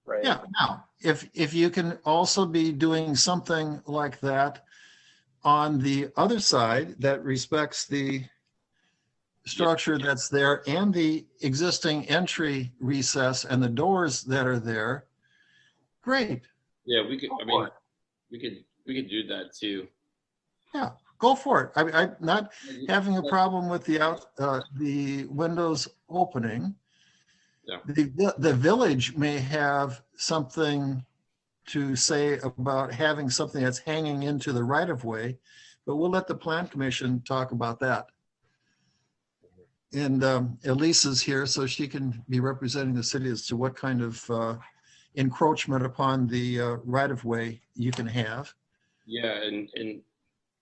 Right. Yeah. Now, if you can also be doing something like that on the other side that respects the structure that's there and the existing entry recess and the doors that are there, great. Yeah, we could. I mean, we could do that too. Yeah, go for it. I'm not having a problem with the windows opening. Yeah. The village may have something to say about having something that's hanging into the right of way, but we'll let the plan commission talk about that. And Elise is here, so she can be representing the city as to what kind of encroachment upon the right of way you can have. Yeah, and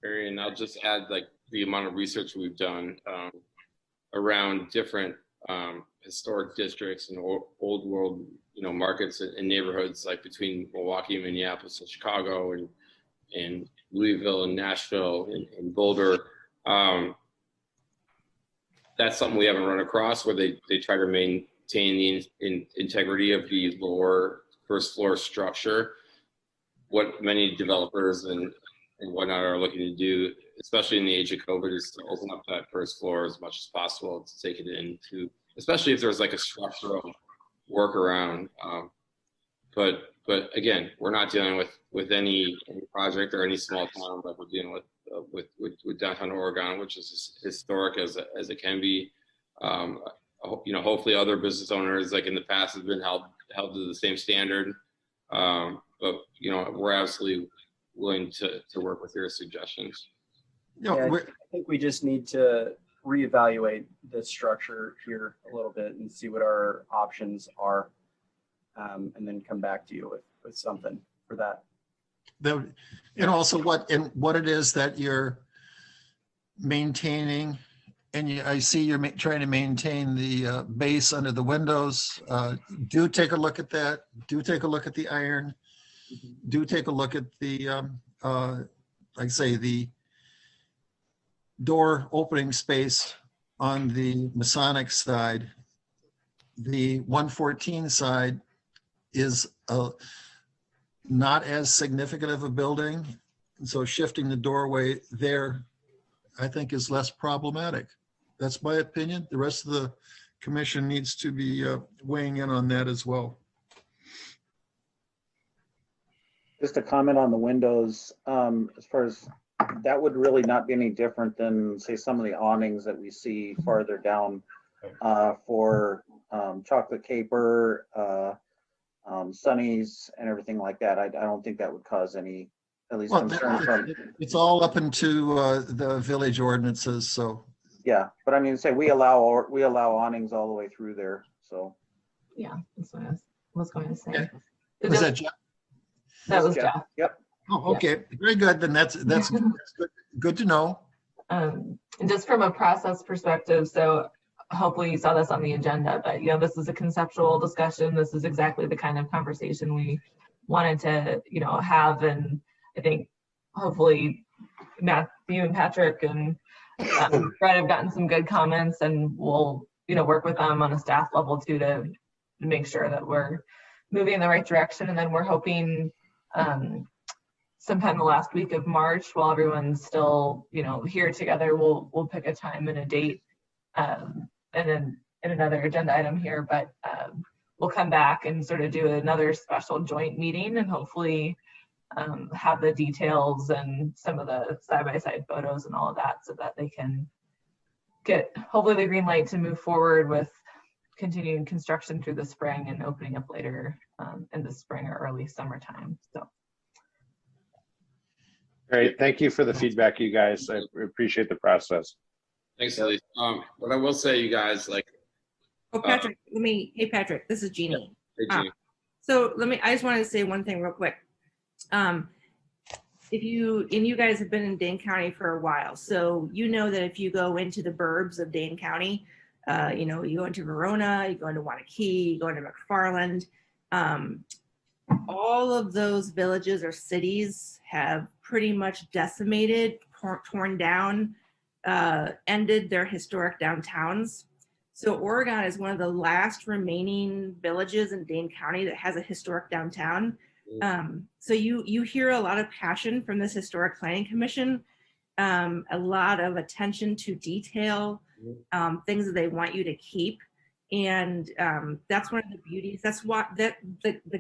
Marion, I'll just add like the amount of research we've done around different historic districts and old world, you know, markets and neighborhoods like between Milwaukee, Minneapolis, and Chicago, and Louisville and Nashville and Boulder. That's something we haven't run across, where they try to maintain the integrity of the lower first floor structure. What many developers and whatnot are looking to do, especially in the age of COVID, is to open up that first floor as much as possible to take it into, especially if there's like a structural workaround. But again, we're not dealing with any project or any small town like we're dealing with downtown Oregon, which is as historic as it can be. You know, hopefully other business owners like in the past have been held to the same standard. But you know, we're absolutely willing to work with your suggestions. Yeah, I think we just need to reevaluate this structure here a little bit and see what our options are, and then come back to you with something for that. And also what it is that you're maintaining. And I see you're trying to maintain the base under the windows. Do take a look at that. Do take a look at the iron. Do take a look at the, like I say, the door opening space on the Masonic side. The 114 side is not as significant of a building. And so shifting the doorway there, I think, is less problematic. That's my opinion. The rest of the commission needs to be weighing in on that as well. Just a comment on the windows, as far as that would really not be any different than, say, some of the awnings that we see farther down for chocolate caper, sunnies, and everything like that. I don't think that would cause any, at least concern from. It's all up into the village ordinances, so. Yeah, but I mean, say we allow awnings all the way through there, so. Yeah, that's what I was going to say. Was that Jeff? That was Jeff. Yep. Oh, okay, very good. Then that's good to know. And just from a process perspective, so hopefully you saw this on the agenda, but this is a conceptual discussion. This is exactly the kind of conversation we wanted to, have. And I think hopefully Matthew and Patrick and Brett have gotten some good comments, and we'll, work with them on a staff level too to make sure that we're moving in the right direction. And then we're hoping sometime the last week of March, while everyone's still, here together, we'll pick a time and a date, and then in another agenda item here, but we'll come back and sort of do another special joint meeting and hopefully have the details and some of the side-by-side photos and all of that, so that they can get hopefully the green light to move forward with continuing construction through the spring and opening up later in the spring or early summertime. So Great. Thank you for the feedback, you guys. I appreciate the process. Thanks, Elise. What I will say, you guys, Oh, Patrick, hey, Patrick, this is Jeannie. Hey, Jeannie. So I just wanted to say one thing real quick. If you guys have been in Dane County for a while, so that if you go into the burbs of Dane County, you go into Verona, you go into Wanakee, you go into McFarland, all of those villages or cities have pretty much decimated, torn down, ended their historic downtowns. So Oregon is one of the last remaining villages in Dane County that has a historic downtown. So you hear a lot of passion from this Historic Planning Commission, a lot of attention to detail, things that they want you to keep. And that's one of the beauties. That's what the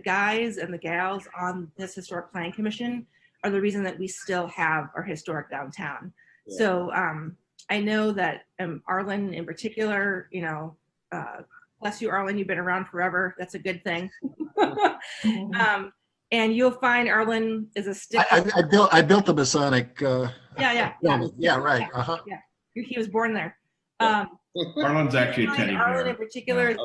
guys and the gals on this Historic Planning Commission are the reason that we still have our historic downtown. Yeah. So I know that Arlen in particular, bless you, Arlen, you've been around forever. That's a good thing. And you'll find Arlen is a stick. I built the Masonic. Yeah, right. Yeah, he was born there. Arlen's actually a teddy bear. Arlen in particular,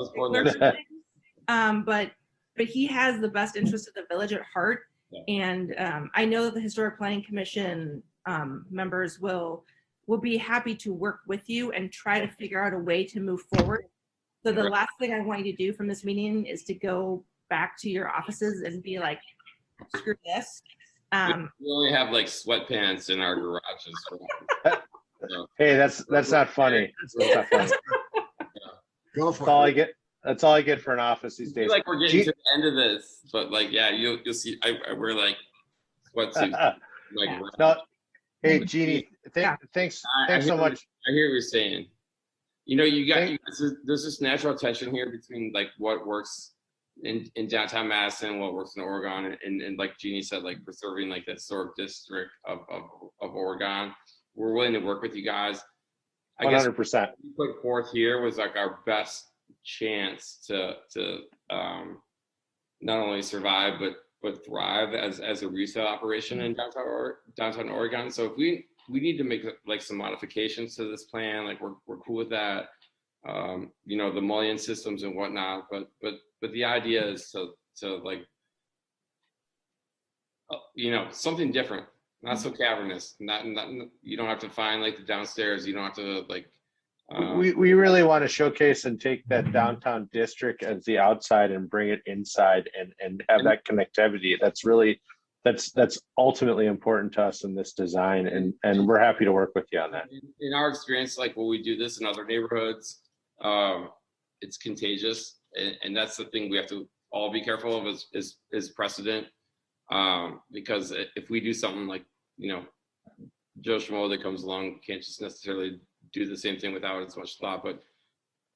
but he has the best interest of the village at heart. Yeah. And I know that the Historic Planning Commission members will be happy to work with you and try to figure out a way to move forward. So the last thing I want you to do from this meeting is to go back to your offices and be like, screw this. We only have sweatpants in our garages. So. Hey, that's not funny. That's not funny. Go for it. That's all I get for an office these days. We're getting to the end of this, but you'll see. I wear sweatsuits. No, hey Jeannie, thanks so much. I hear what you're saying. There's this natural tension here between what works in downtown Madison, what works in Oregon, and like Jeannie said, preserving the historic district of Oregon. We're willing to work with you guys. 100%. What we put forth here was our best chance to not only survive but thrive as a resale operation in downtown Oregon. So if we we need to make like some modifications to this plan. Like we're cool with that. You know, the mullion systems and whatnot, but the idea is to like, you know, something different, not so cavernous. Not you don't have to find like the downstairs. You don't have to like. We really want to showcase and take that downtown district as the outside and bring it inside and have that connectivity. That's ultimately important to us in this design, and we're happy to work with you on that. In our experience, like when we do this in other neighborhoods, it's contagious, and that's the thing we have to all be careful of is precedent, because if we do something like, you know, Joe Schmo that comes along can't just necessarily do the same thing without as much thought. But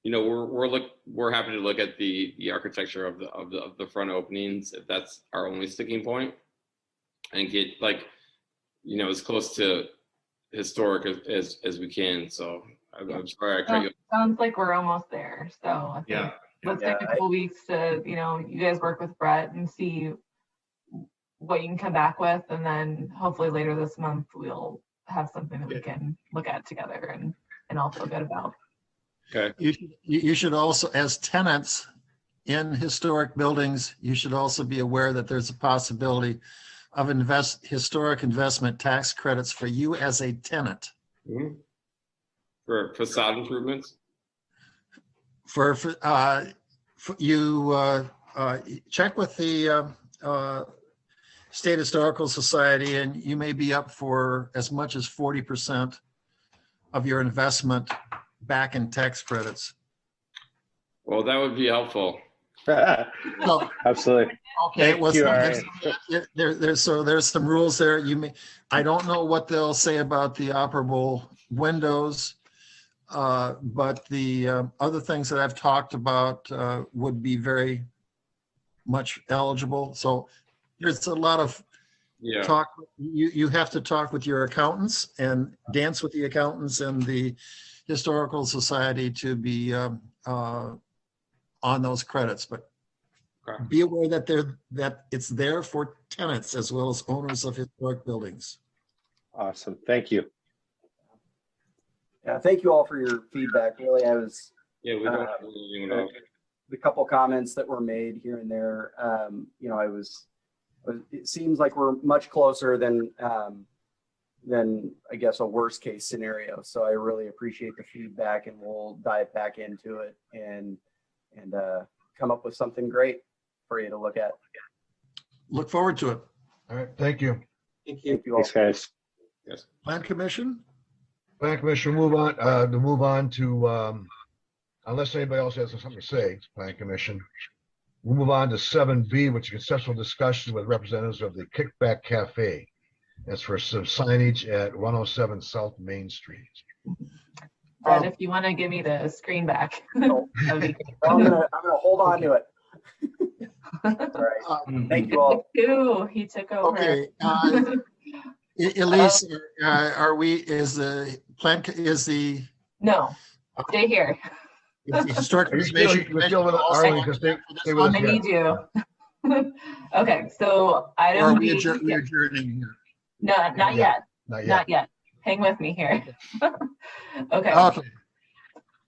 you know, we're happy to look at the architecture of the front openings if that's our only sticking point, and get like, you know, as close to historic as we can. So I'm sorry I cut you. Sounds like we're almost there. So I think let's take a couple weeks to, you know, you guys work with Brett and see what you can come back with, and then hopefully later this month we'll have something that we can look at together and all feel good about. Okay. You should also, as tenants in historic buildings, you should also be aware that there's a possibility of historic investment tax credits for you as a tenant. Mm-hmm. For facade improvements? For you check with the State Historical Society, and you may be up for as much as 40% of your investment back in tax credits. Well, that would be helpful. Well, absolutely. Okay, well, there's some rules there. I don't know what they'll say about the operable windows, but the other things that I've talked about would be very much eligible. So there's a lot of talk. You have to talk with your accountants and dance with the accountants and the Historical Society to be on those credits, but be aware that it's there for tenants as well as owners of historic buildings. Awesome, thank you. Yeah, thank you all for your feedback. Really, I was we don't have anything the couple comments that were made here and there. You know, it seems like we're much closer than I guess a worst case scenario. So I really appreciate the feedback, and we'll dive back into it and come up with something great for you to look at. Look forward to it. All right, thank you. Thank you all. Thanks, guys. Yes. Plan Commission? Plan Commission, move on to, unless anybody else has something to say, Plan Commission. We'll move on to 7B, which is conceptual discussion with representatives of the Kickback Cafe. That's for some signage at 107 South Main Street. Brett, if you want to give me the screen back. I'm gonna hold on to it. All right. Thank you all. He took over. Okay. Elise, No, stay here. Historic I need you. Okay, so Are we adjourning here? No, not yet. Not yet. Hang with me here. Okay.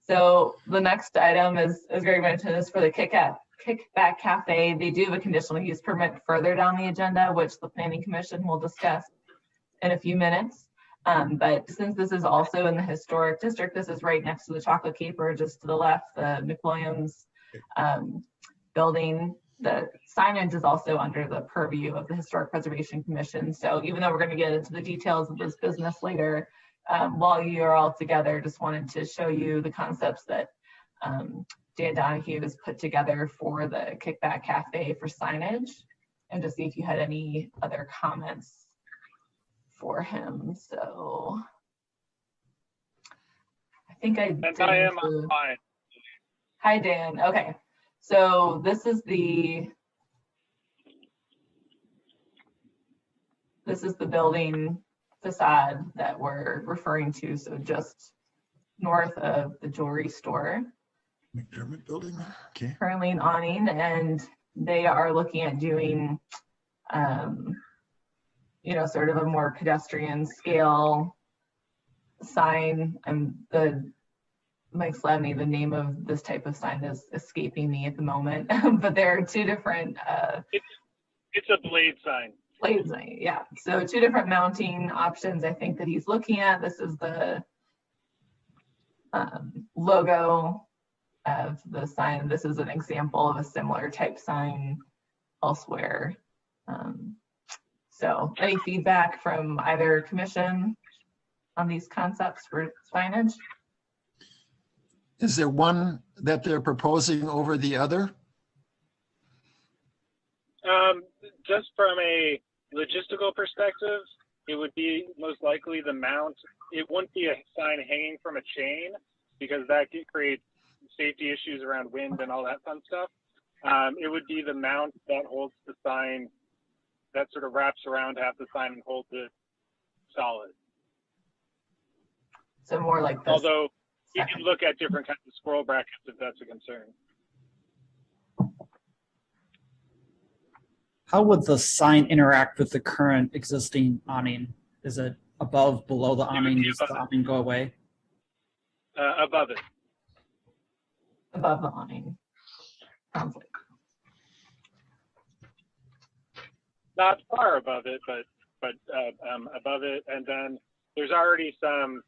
So the next item is, as Greg mentioned, is for the Kickback Cafe. They do have a conditional use permit further down the agenda, which the Planning Commission will discuss in a few minutes. But since this is also in the historic district, this is right next to the Chocolate Caper, just to the left, the McWilliams building. The signage is also under the purview of the Historic Preservation Commission. So even though we're going to get into the details of this business later, while you are all together, just wanted to show you the concepts that Dan Donahue has put together for the Kickback Cafe for signage, and to see if you had any other comments for him. So I think I'm fine. Hi, Dan. Okay. So this is the building facade that we're referring to. So just north of the jewelry store. McDermott building. Okay. Currently an awning, and they are looking at doing, you know, sort of a more pedestrian scale sign, Mike Slavny, the name of this type of sign is escaping me at the moment, but there are two different. It's a blade sign. Blade sign, yeah. So two different mounting options I think that he's looking at. This is the logo of the sign. This is an example of a similar type sign elsewhere. So any feedback from either commission on these concepts for signage? Is there one that they're proposing over the other? Just from a logistical perspective, it would be most likely the mount. It wouldn't be a sign hanging from a chain because that could create safety issues around wind and all that fun stuff. It would be the mount that holds the sign, that sort of wraps around half the sign and holds it solid. So more like this. Although you can look at different kinds of scroll brackets if that's a concern. How would the sign interact with the current existing awning? Is it above, below the awning? Does the awning go away? Above it. Above the awning. Sounds like. Not far above it, but above it. And then there's already some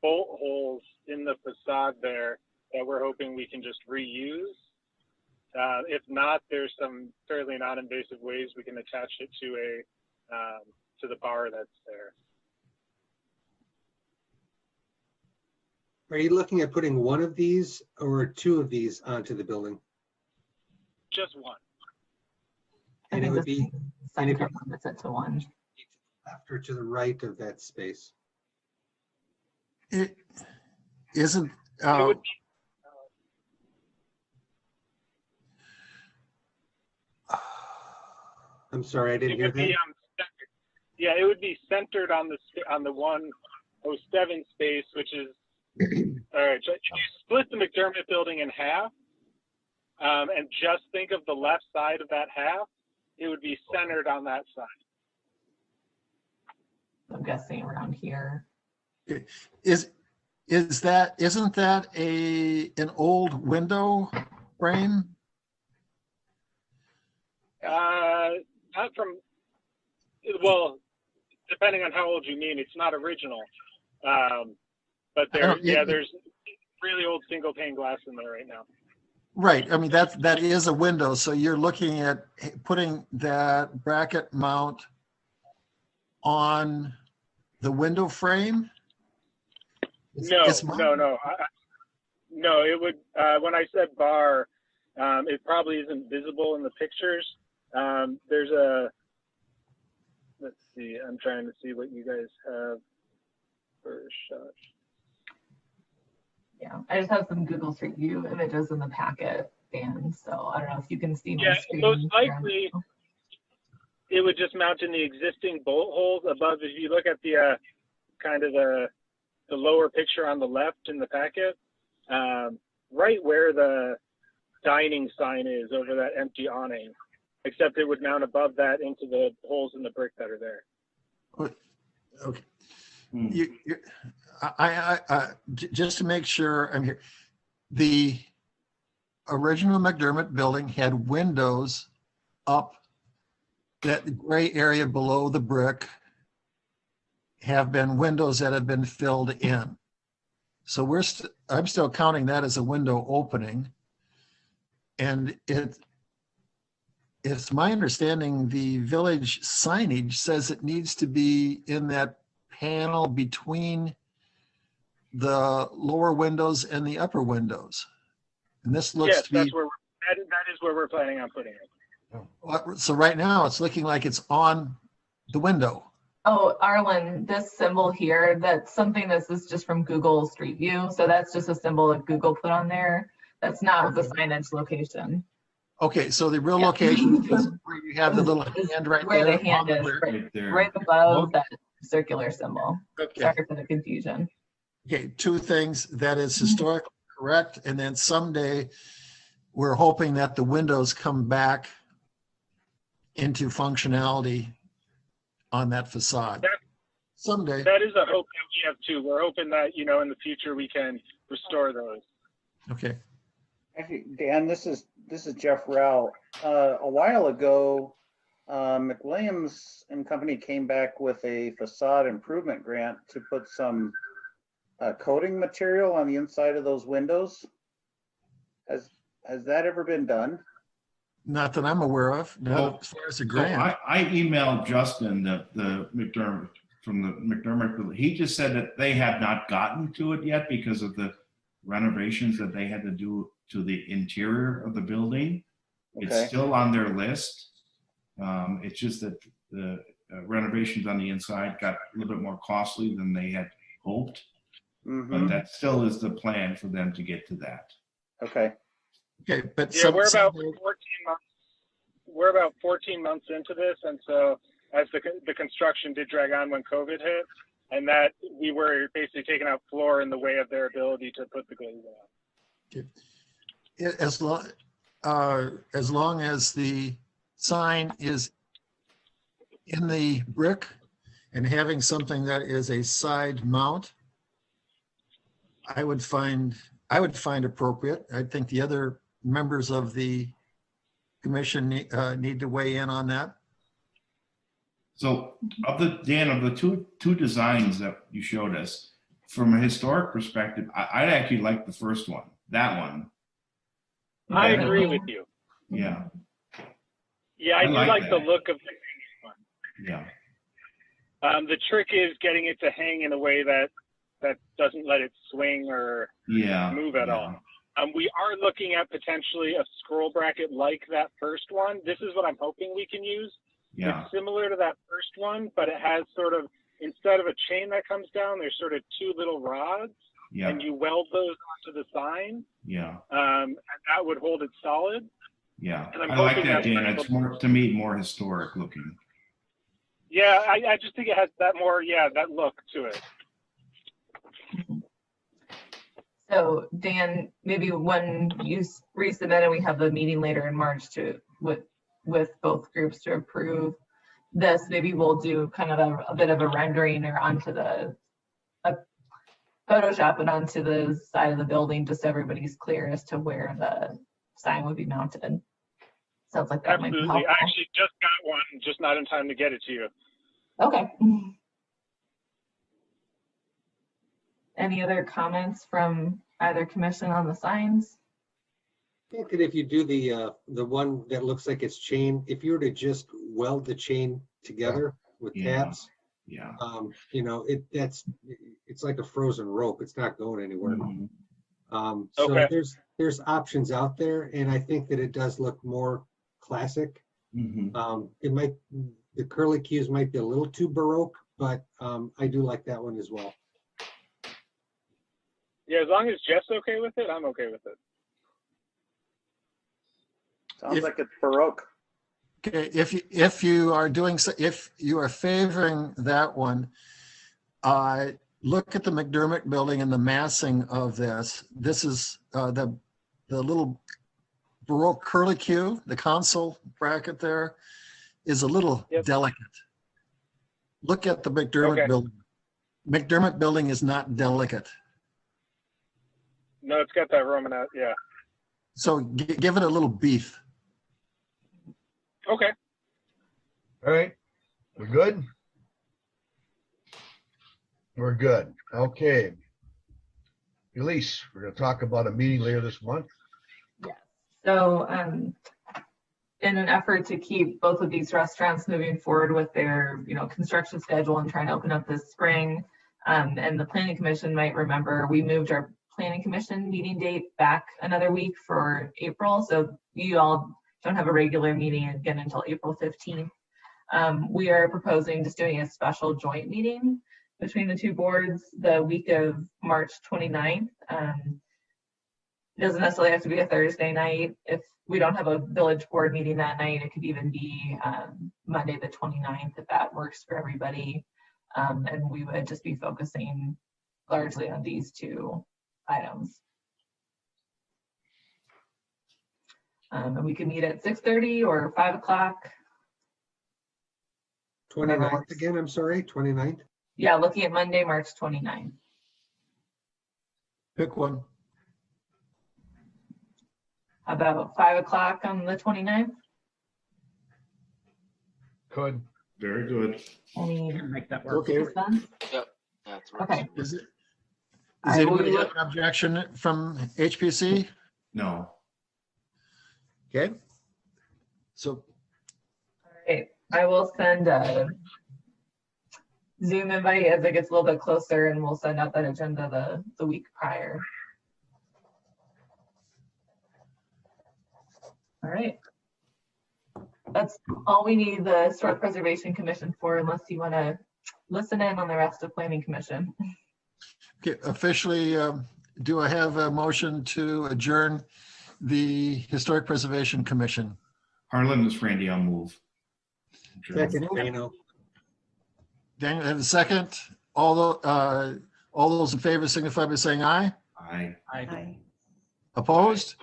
bolt holes in the facade there that we're hoping we can just reuse. If not, there's some fairly non-invasive ways we can attach it to the bar that's there. Are you looking at putting one of these or two of these onto the building? Just one. And it would be limits it to one. Left or to the right of that space? It isn't. It would be, I'm sorry, I didn't hear that. Yeah, it would be centered on the 107 space, which is all right. So if you split the McDermott building in half, and just think of the left side of that half, it would be centered on that side. I'm guessing around here. Isn't that an old window frame? Not from, well, depending on how old you mean, it's not original. But there's really old single pane glass in there right now. Right. I mean, that is a window. So you're looking at putting that bracket mount on the window frame? No. No, it would, when I said bar, it probably isn't visible in the pictures. There's let's see, I'm trying to see what you guys have for a shot. Yeah, I just have some Google Street View images in the packet, Dan, so I don't know if you can see my screen. Most likely it would just mount in the existing bolt holes above. If you look at the kind of the lower picture on the left in the packet, right where the dining sign is over that empty awning, except it would mount above that into the holes in the brick that are there. Okay. Just to make sure I'm here, the original McDermott building had windows up that gray area below the brick have been windows that have been filled in. So I'm still counting that as a window opening. And it's my understanding the village signage says it needs to be in that panel between the lower windows and the upper windows. And this looks to be, that is where we're planning on putting it. So right now it's looking like it's on the window. Oh, Arlen, this symbol here, that's something this is just from Google Street View. So that's just a symbol that Google put on there. That's not the signage location. Okay, so the real location is where you have the little hand right where there. the hand is, right above that circular symbol. Okay. Sorry for the confusion. Okay, two things. That is historically correct. And then someday we're hoping that the windows come back into functionality on that facade. Someday. That is a hope that we have too. We're hoping that, you know, in the future we can restore those. Okay. Actually, Dan, this is Jeff Rao. A while ago, McWilliams and Company came back with a facade improvement grant to put some coating material on the inside of those windows. Has that ever been done? Not that I'm aware of, not Well, as far as a So grant. I emailed Justin, the McDermott, from the McDermott, he just said that they have not gotten to it yet because of the renovations that they had to do to the interior of the building. It's Okay. still on their list. It's just that the renovations on the inside got a little bit more costly than they had hoped. But that still is the plan for them to get to that. Okay. Okay, but Yeah, we're about 14 months. We're about 14 months into this, and so as the construction did drag on when COVID hit, and that we were basically taking out floor in the way of their ability to put the glazing on. Okay. As long as the sign is in the brick and having something that is a side mount, I would find appropriate. I think the other members of the commission need to weigh in on that. So of the two designs that you showed us, from a historic perspective, I'd actually like the first one, that one. I agree with you. Yeah. Yeah, I do like the that. look of the one. Yeah. The trick is getting it to hang in a way that doesn't let it swing or move at all. We are looking at potentially a scroll bracket like that first one. This is what I'm hoping we can use. Yeah. It's similar to that first one, but it has sort of, instead of a chain that comes down, there's sort of two little rods, and you weld those onto the sign. Yeah. And that would hold it solid. Yeah. And I'm I like hoping that, that Dan. It's more, to me, more historic looking. Yeah, I just think it has that more, that look to it. So Dan, maybe when you resubmit and we have the meeting later in March with both groups to approve this, maybe we'll do kind of a bit of a rendering or onto Photoshop it onto the side of the building, just so everybody's clear as to where the sign would be mounted. Sounds like that might be Absolutely. helpful. I actually just got one, just not in time to get it to you. Okay. Any other comments from either commission on the signs? I think that if you do the one that looks like it's chain, if you were to just weld the chain together with tabs, you know, it's like a frozen rope. It's not going anywhere. So there's options out there, and I think that it does look more classic. The curly cues might be a little too Baroque, but I do like that one as well. Yeah, as long as Jeff's okay with it, I'm okay with it. Sounds like it's Baroque. Okay, if you are favoring that one, look at the McDermott building and the massing of this. This is the little Baroque curlicue, the console bracket there is a little delicate. Look at the McDermott building. McDermott building is not delicate. No, it's got that Romanet, yeah. So give it a little beef. Okay. All right, we're good? We're good. Okay. Elise, we're going to talk about a meeting later this month. So in an effort to keep both of these restaurants moving forward with their, construction schedule and trying to open up this spring, and the Planning Commission might remember, we moved our Planning Commission meeting date back another week for April. So you all don't have a regular meeting again until April 15th. We are proposing just doing a special joint meeting between the two boards the week of March 29th. It doesn't necessarily have to be a Thursday night. If we don't have a village board meeting that night, it could even be Monday the 29th, if that works for everybody. And we would just be focusing largely on these two items. And we can meet at 6:30 or 5 o'clock. 29th again, I'm sorry, 29th? Yeah, looking at Monday, March 29th. Pick one. About 5 o'clock on the 29th. Could. Very good. Any Can make that work. Okay. sense? Yep. That's right. Okay. Is it? I Does will anybody look- have an objection from HPC? No. Okay. So, All right, I will send a Zoom invite as it gets a little bit closer, and we'll send out that agenda the week prior. All right. That's all we need the Historic Preservation Commission for, unless you want to listen in on the rest of Planning Commission. okay, officially, do I have a motion to adjourn the Historic Preservation Commission? Harlan, this Randy, I'll move. Second, Dano. Daniel, have a second? All those in favor signify by saying aye. Aye. Aye. Opposed?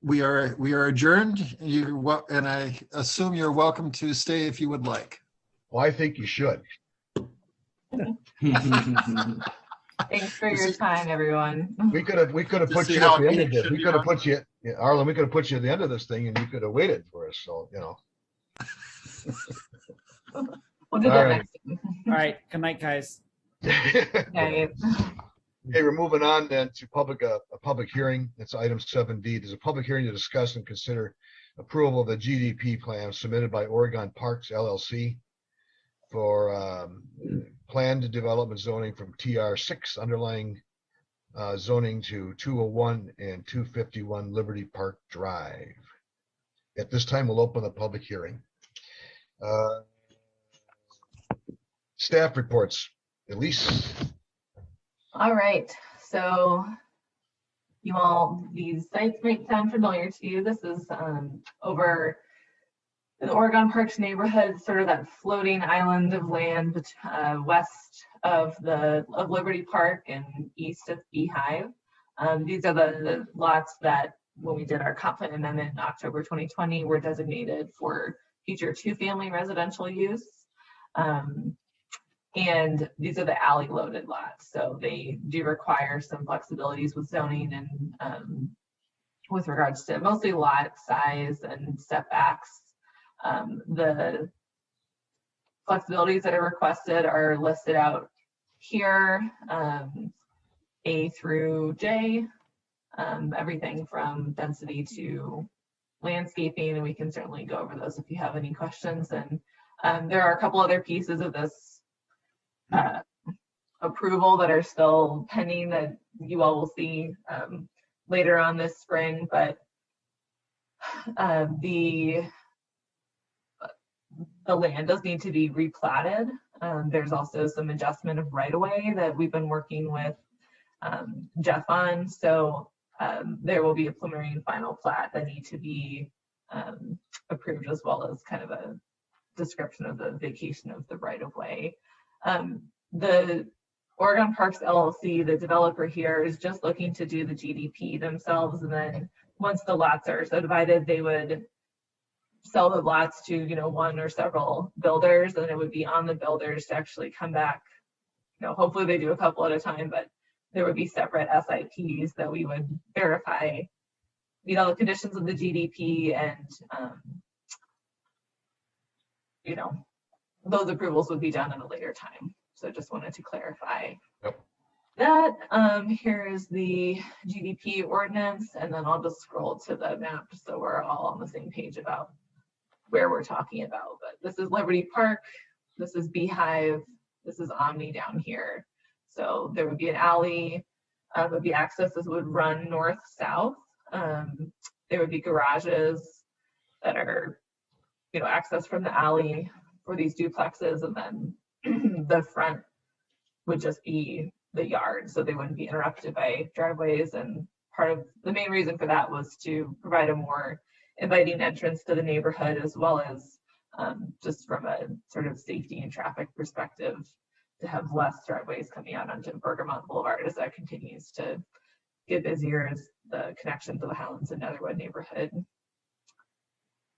We are adjourned. And I assume you're welcome to stay if you would like. Well, I think you should. Thanks for your time, everyone. We could have put see you how at the end it of this. should We be could have run. put you, Arlen, we could have put you at the end of this thing and you could have waited for us. So, you know. We'll do All that right. next time. All right. Good night, guys. Okay. Okay, we're moving on then to a public hearing. It's item 7D. There's a public hearing to discuss and consider approval of the GDP plan submitted by Oregon Parks LLC for planned development zoning from TR6 underlying zoning to 201 and 251 Liberty Park Drive. At this time, we'll open the public hearing. Staff reports. Elise. All right, so you all, these sites might sound familiar to you. This is over in the Oregon Parks neighborhood, sort of that floating island of land west of Liberty Park and east of Beehive. These are the lots that, when we did our comp plan amendment in October 2020, were designated for future two-family residential use. And these are the alley loaded lots. So they do require some flexibilities with zoning and with regards to mostly lot size and setbacks. The flexibilities that are requested are listed out here, A through J, everything from density to landscaping, and we can certainly go over those if you have any questions. And there are a couple other pieces of this approval that are still pending that you all will see later on this spring, but the land does need to be replatted. There's also some adjustment of right-of-way that we've been working with Jeff on. So there will be a preliminary and final plat that need to be approved, as well as kind of a description of the vacation of the right-of-way. The Oregon Parks LLC, the developer here, is just looking to do the GDP themselves, and then once the lots are subdivided, they would sell the lots to, you know, one or several builders, and it would be on the builders to actually come back. You know, hopefully they do a couple at a time, but there would be separate SIPs that we would verify, you know, the conditions of the GDP, and you know, those approvals would be done at a later time. So just wanted to clarify that. Here is the GDP ordinance, and then I'll just scroll to the map so we're all on the same page about where we're talking about. But this is Liberty Park, this is Beehive, this is Omni down here. So there would be an alley, would be accesses would run north-south. There would be garages that are, you know, access from the alley for these duplexes, and then the front would just be the yard, so they wouldn't be interrupted by driveways. And part of the main reason for that was to provide a more inviting entrance to the neighborhood, as well as just from a sort of safety and traffic perspective, to have less driveways coming out onto Bergamot Boulevard as that continues to get busier, as the connection to the Highlands and Netherwood neighborhood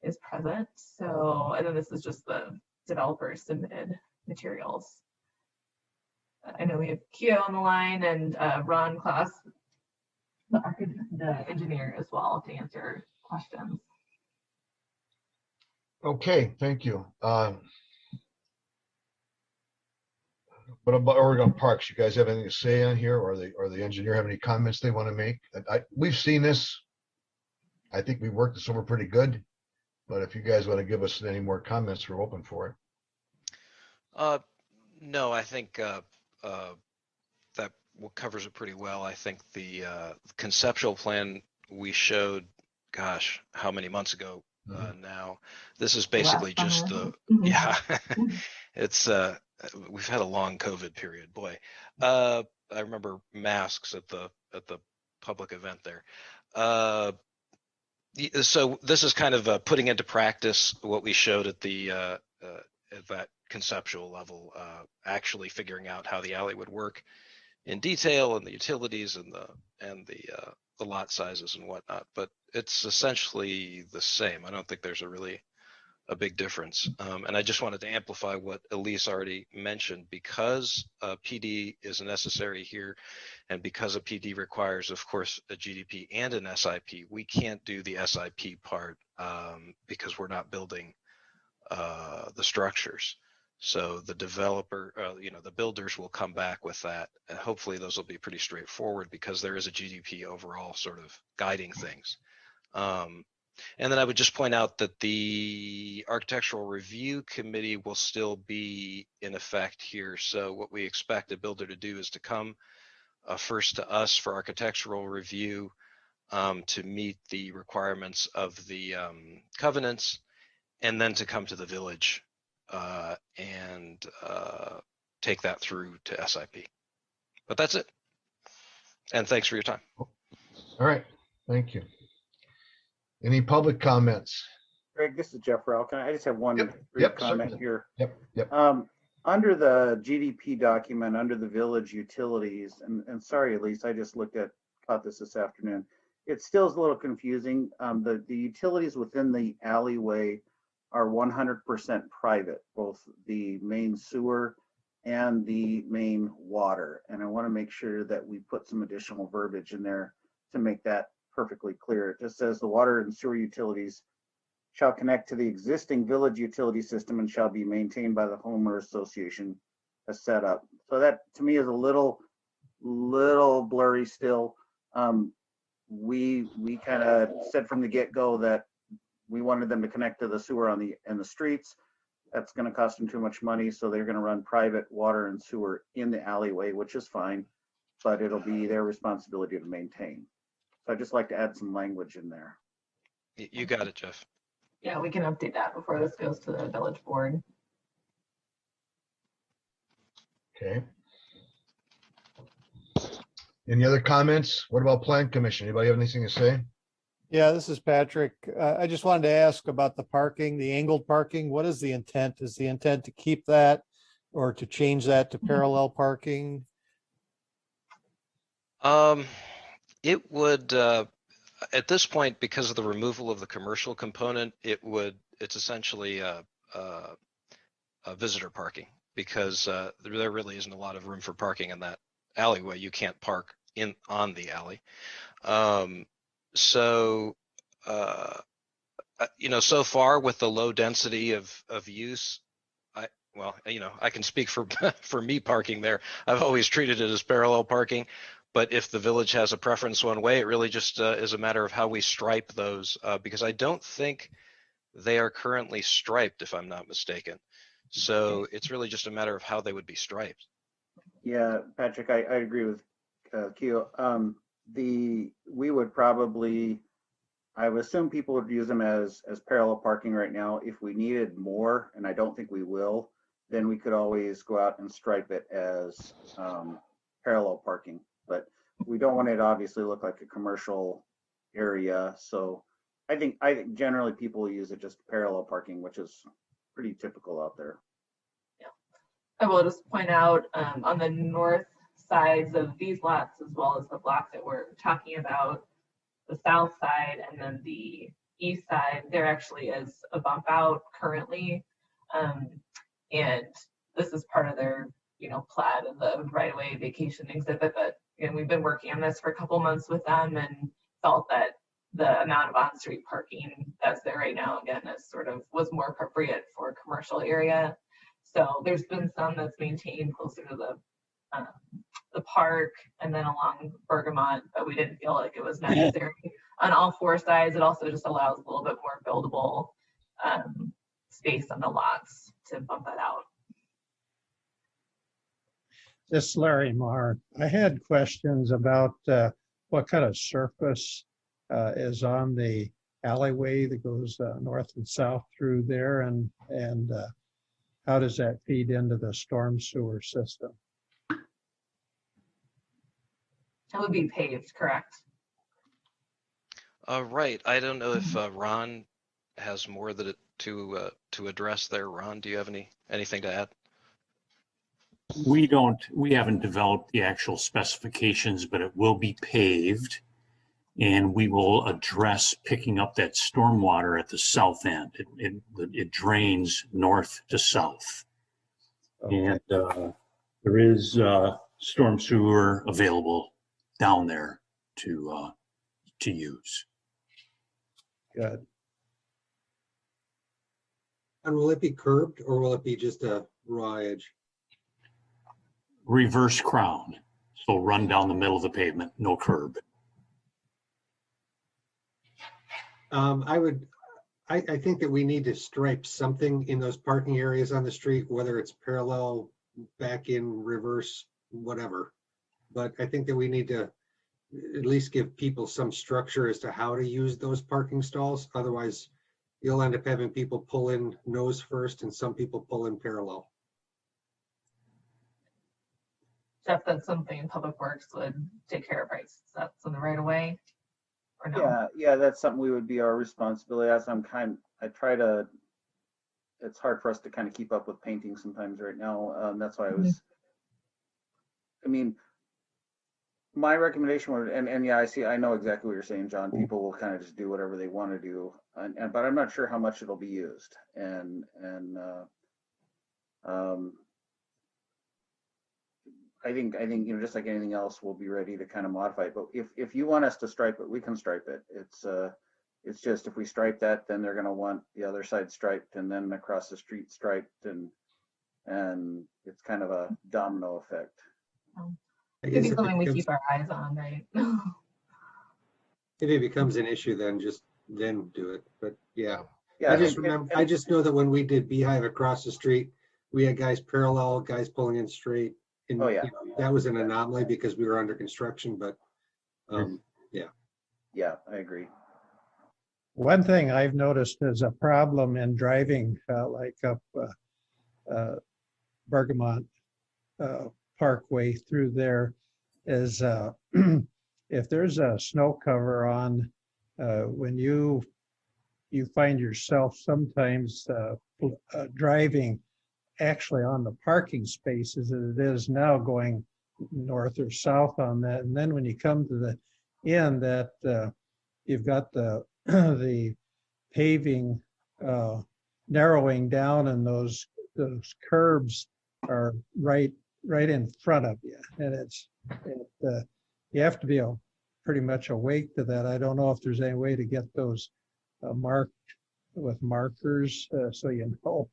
is present. So, and then this is just the developer submitted materials. I know we have Keo on the line and Ron Klaas, the engineer as well, to answer questions. Okay, thank you. What about Oregon Parks? You guys have anything to say on here, or the engineer have any comments they want to make? We've seen this. I think we worked this over pretty good, but if you guys want to give us any more comments, we're open for it. No, I think that covers it pretty well. I think the conceptual plan we showed, gosh, how many months ago now? This is basically just the, yeah, it's, we've had a long COVID period, boy. I remember masks at the public event there. So this is kind of putting into practice what we showed at the at that conceptual level, actually figuring out how the alley would work in detail, and the utilities and the lot sizes and whatnot. But it's essentially the same. I don't think there's a big difference. And I just wanted to amplify what Elise already mentioned. Because PD is necessary here, and because a PD requires, of course, a GDP and an SIP, we can't do the SIP part because we're not building the structures. So the developer, the builders will come back with that, and hopefully those will be pretty straightforward because there is a GDP overall sort of guiding things. And then I would just point out that the Architectural Review Committee will still be in effect here. So what we expect a builder to do is to come first to us for architectural review to meet the requirements of the covenants, and then to come to the village and take that through to SIP. But that's it. And thanks for your time. All right, thank you. Any public comments? Greg, this is Jeff Rowell. I just have one comment certainly. here. Yep. Under the GDP document, under the village utilities, and sorry, Elise, I just caught this afternoon. It still is a little confusing. The utilities within the alleyway are 100% private, both the main sewer and the main water. And I want to make sure that we put some additional verbiage in there to make that perfectly clear. It just says the water and sewer utilities shall connect to the existing village utility system and shall be maintained by the homeowner association as set up. So that to me is a little blurry still. We kind of said from the get-go that we wanted them to connect to the sewer in the streets. That's going to cost them too much money, so they're going to run private water and sewer in the alleyway, which is fine, but it'll be their responsibility to maintain. So I'd just like to add some language in there. You got it, Jeff. Yeah, we can update that before this goes to the village board. Okay. Any other comments? What about Plan Commission? Anybody have anything to say? Yeah, this is Patrick. I just wanted to ask about the parking, the angled parking. What is the intent? Is the intent to keep that or to change that to parallel parking? It would, at this point, because of the removal of the commercial component, it's essentially a visitor parking, because there really isn't a lot of room for parking in that alleyway. You can't park on the alley. So so far with the low density of use, I can speak for for me parking there. I've always treated it as parallel parking. But if the village has a preference one way, it really just is a matter of how we stripe those, because I don't think they are currently striped, if I'm not mistaken. So it's really just a matter of how they would be striped. Yeah, Patrick, I agree with Keo. We would probably, I would assume people would use them as parallel parking right now. If we needed more, and I don't think we will, then we could always go out and stripe it as parallel parking. But we don't want it to obviously look like a commercial area. So I think generally people use it just parallel parking, which is pretty typical out there. Yeah. I will just point out on the north sides of these lots, as well as the block that we're talking about, the south side and then the east side, there actually is a bump out currently. And this is part of their, plat of the right of way vacation exhibit. But we've been working on this for a couple months with them and felt that the amount of on-street parking that's there right now, again, is was more appropriate for a commercial area. So there's been some that's maintained closer to the park and then along Bergamot, but we didn't feel like it was necessary on all four sides. It also just allows a little bit more buildable space on the lots to bump that out. This is Larry Marr. I had questions about what kind of surface is on the alleyway that goes north and south through there, and how does that feed into the storm sewer system? It would be paved, correct? Right. I don't know if Ron has more to address there. Ron, do you have anything to add? We haven't developed the actual specifications, but it will be paved, and we will address picking up that stormwater at the south end. It drains north to south. Okay. And there is storm sewer available down there to use. Good. And will it be curbed or will it be just a raw edge? Reverse crown, so run down the middle of the pavement, no curb. I think that we need to stripe something in those parking areas on the street, whether it's parallel, back in, reverse, whatever. But I think that we need to at least give people some structure as to how to use those parking stalls. Otherwise, you'll end up having people pull in nose first and some people pull in parallel. Jeff, that's something Public Works would take care of, right? That's in the right of way, or no? Yeah, that's something we would be our responsibility. As it's hard for us to kind of keep up with painting sometimes right now. That's why my recommendation would, and yeah, I know exactly what you're saying, John. People will kind of just do whatever they want to do, but I'm not sure how much it'll be used. I think just like anything else, we'll be ready to kind of modify it. But if you want us to stripe it, we can stripe it. It's just if we stripe that, then they're going to want the other side striped, and then across the street striped, and it's kind of a domino effect. It could be something we keep our eyes on, right? If it becomes an issue, then do it. But yeah, yeah. I just know that when we did Beehive across the street, we had guys parallel, guys pulling in straight. And, oh yeah, that was an anomaly because we were under construction. But yeah, I agree. One thing I've noticed is a problem in driving, like up Bergamot Parkway through there, is if there's a snow cover on, when you find yourself sometimes driving actually on the parking spaces as it is now, going north or south on that, and then when you come to the end, that you've got the the paving narrowing down, and those curbs are right in front of you, and you have to be pretty much awake to that. I don't know if there's any way to get those marked with markers, so you know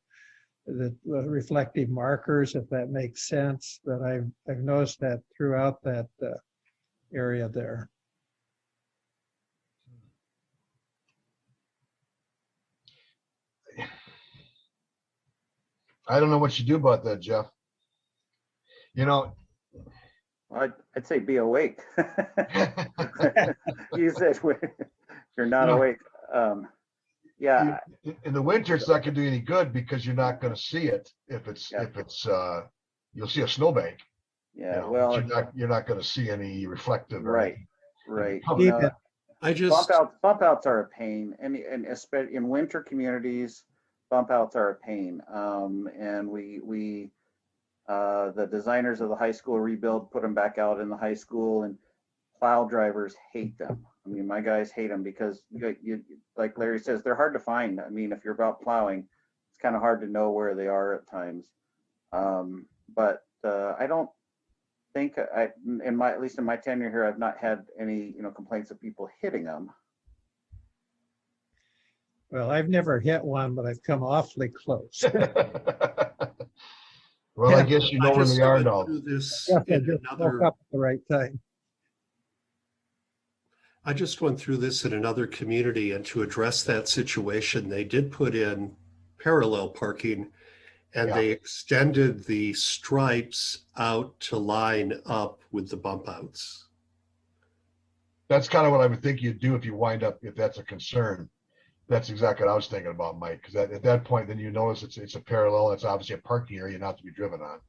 that reflective markers, if that makes sense. But I've noticed that throughout that area there. I don't know what you do about that, Jeff. I'd say be awake. You said you're not awake. Yeah. In the winter, it's not going to do any good because you're not going to see it. If it's you'll see a snowbank. Yeah. Well, you're not going to see any reflective. Right. Bump outs are a pain, and especially in winter communities, bump outs are a pain. And we the designers of the high school rebuild put them back out in the high school, and plow drivers hate them. I mean, my guys hate them because you like Larry says, they're hard to find. I mean, if you're about plowing, it's kind of hard to know where they are at times. But I don't think at least in my tenure here, I've not had any, complaints of people hitting them. Well, I've never hit one, but I've come awfully close. Well, I guess you know where they are now. Yes, I just woke up at the right time. I just went through this in another community, and to address that situation, they did put in parallel parking, and they extended the stripes out to line up with the bump outs. That's kind of what I would think you'd do if you wind up, if that's a concern. That's exactly what I was thinking about, Mike, because at that point, then you notice it's a parallel. It's obviously a parking area not to be driven on.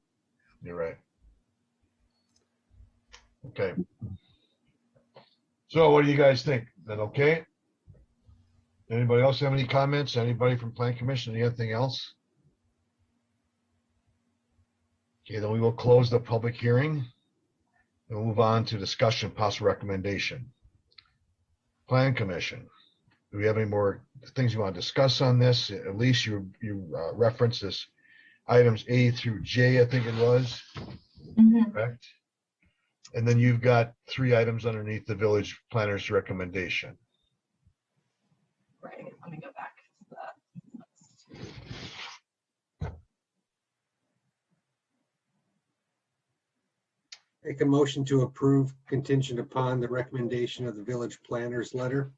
You're right. Okay. So what do you guys think? Is that okay? Anybody else have any comments? Anybody from Plan Commission? Anything else? Okay, then we will close the public hearing and move on to discussion, possible recommendation. Plan Commission. Do we have any more things you want to discuss on this? At least you referenced this items A through J, I think it was. Correct? And then you've got 3 items underneath the village planner's recommendation. Right, let me go back to that. Make a motion to approve contingent upon the recommendation of the village planner's letter.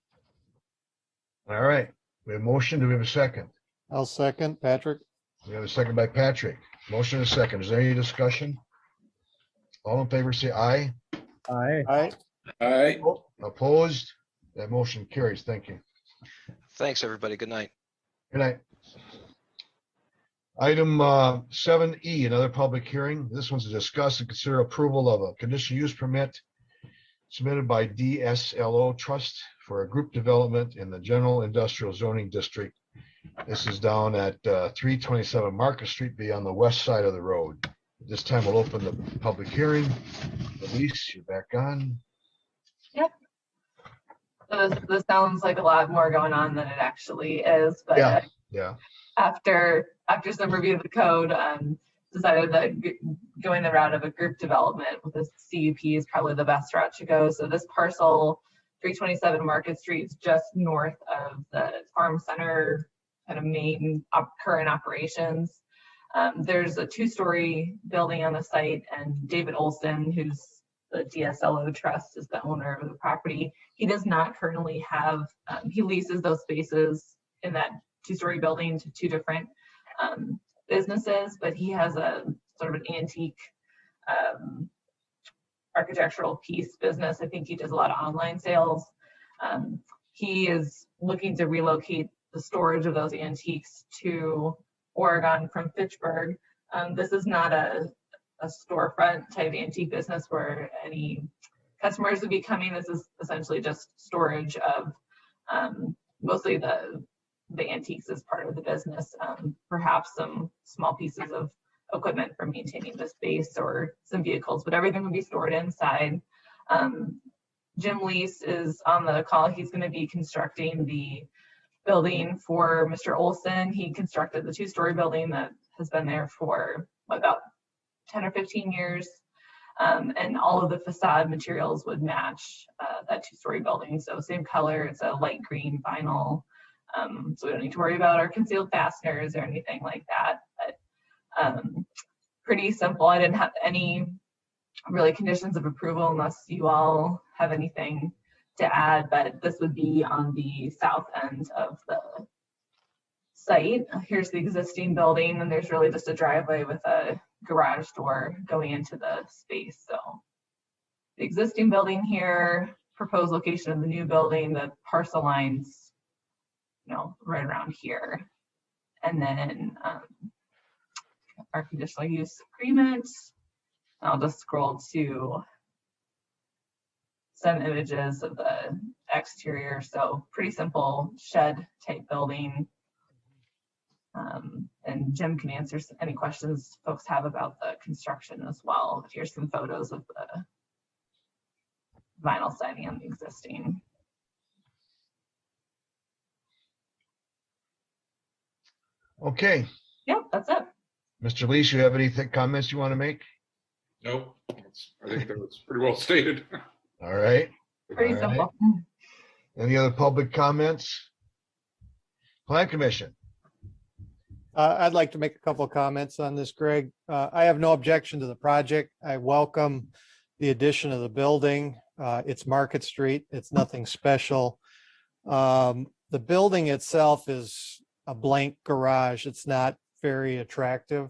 All right, we have a motion. Do we have a second? I'll second, Patrick. We have a second by Patrick. Motion and a second. Is there any discussion? All in favor, say aye. Aye. Aye. Aye. Opposed? That motion carries. Thank you. Thanks, everybody. Good night. Good night. Item 7E, another public hearing. This one's to discuss and consider approval of a conditional use permit submitted by DSLO Trust for a group development in the General Industrial Zoning District. This is down at 327 Market Street, be on the west side of the road. This time we'll open the public hearing. Elise, you're back on. Yep. So this sounds like a lot more going on than it actually is, but yeah. After some review of the code, decided that going the route of a group development with a CUP is probably the best route to go. So this parcel, 327 Market Street, is just north of the farm center kind of main current operations. There's a 2-story building on the site, and David Olson, who's the DSLO Trust, is the owner of the property. He does not currently have, he leases those spaces in that 2-story building to 2 different businesses, but he has a sort of an antique architectural piece business. I think he does a lot of online sales. He is looking to relocate the storage of those antiques to Oregon from Fitchburg. This is not a storefront type antique business where any customers would be coming. This is essentially just storage of mostly the antiques as part of the business, perhaps some small pieces of equipment for maintaining the space or some vehicles, but everything will be stored inside. Jim Lease is on the call. He's going to be constructing the building for Mr. Olson. He constructed the 2-story building that has been there for about 10 or 15 years. And all of the facade materials would match that 2-story building. So same color, it's a light green vinyl. So we don't need to worry about our concealed fasteners or anything like that. But pretty simple. I didn't have any really conditions of approval unless you all have anything to add, but this would be on the south end of the site. Here's the existing building, and there's really just a driveway with a garage door going into the space. So the existing building here, proposed location of the new building, the parcel lines, right around here. And then our conditional use agreement. I'll just scroll to some images of the exterior. So pretty simple shed type building. And Jim can answer any questions folks have about the construction as well. Here's some photos of the vinyl siding on the existing. Okay. Yep, that's it. Mr. Lees, you have any comments you want to make? Nope. I think that was pretty well stated. All right. Pretty All right. simple. Any other public comments? Plan Commission. I'd like to make a couple of comments on this, Greg. I have no objection to the project. I welcome the addition of the building. It's Market Street. It's nothing special. The building itself is a blank garage. It's not very attractive.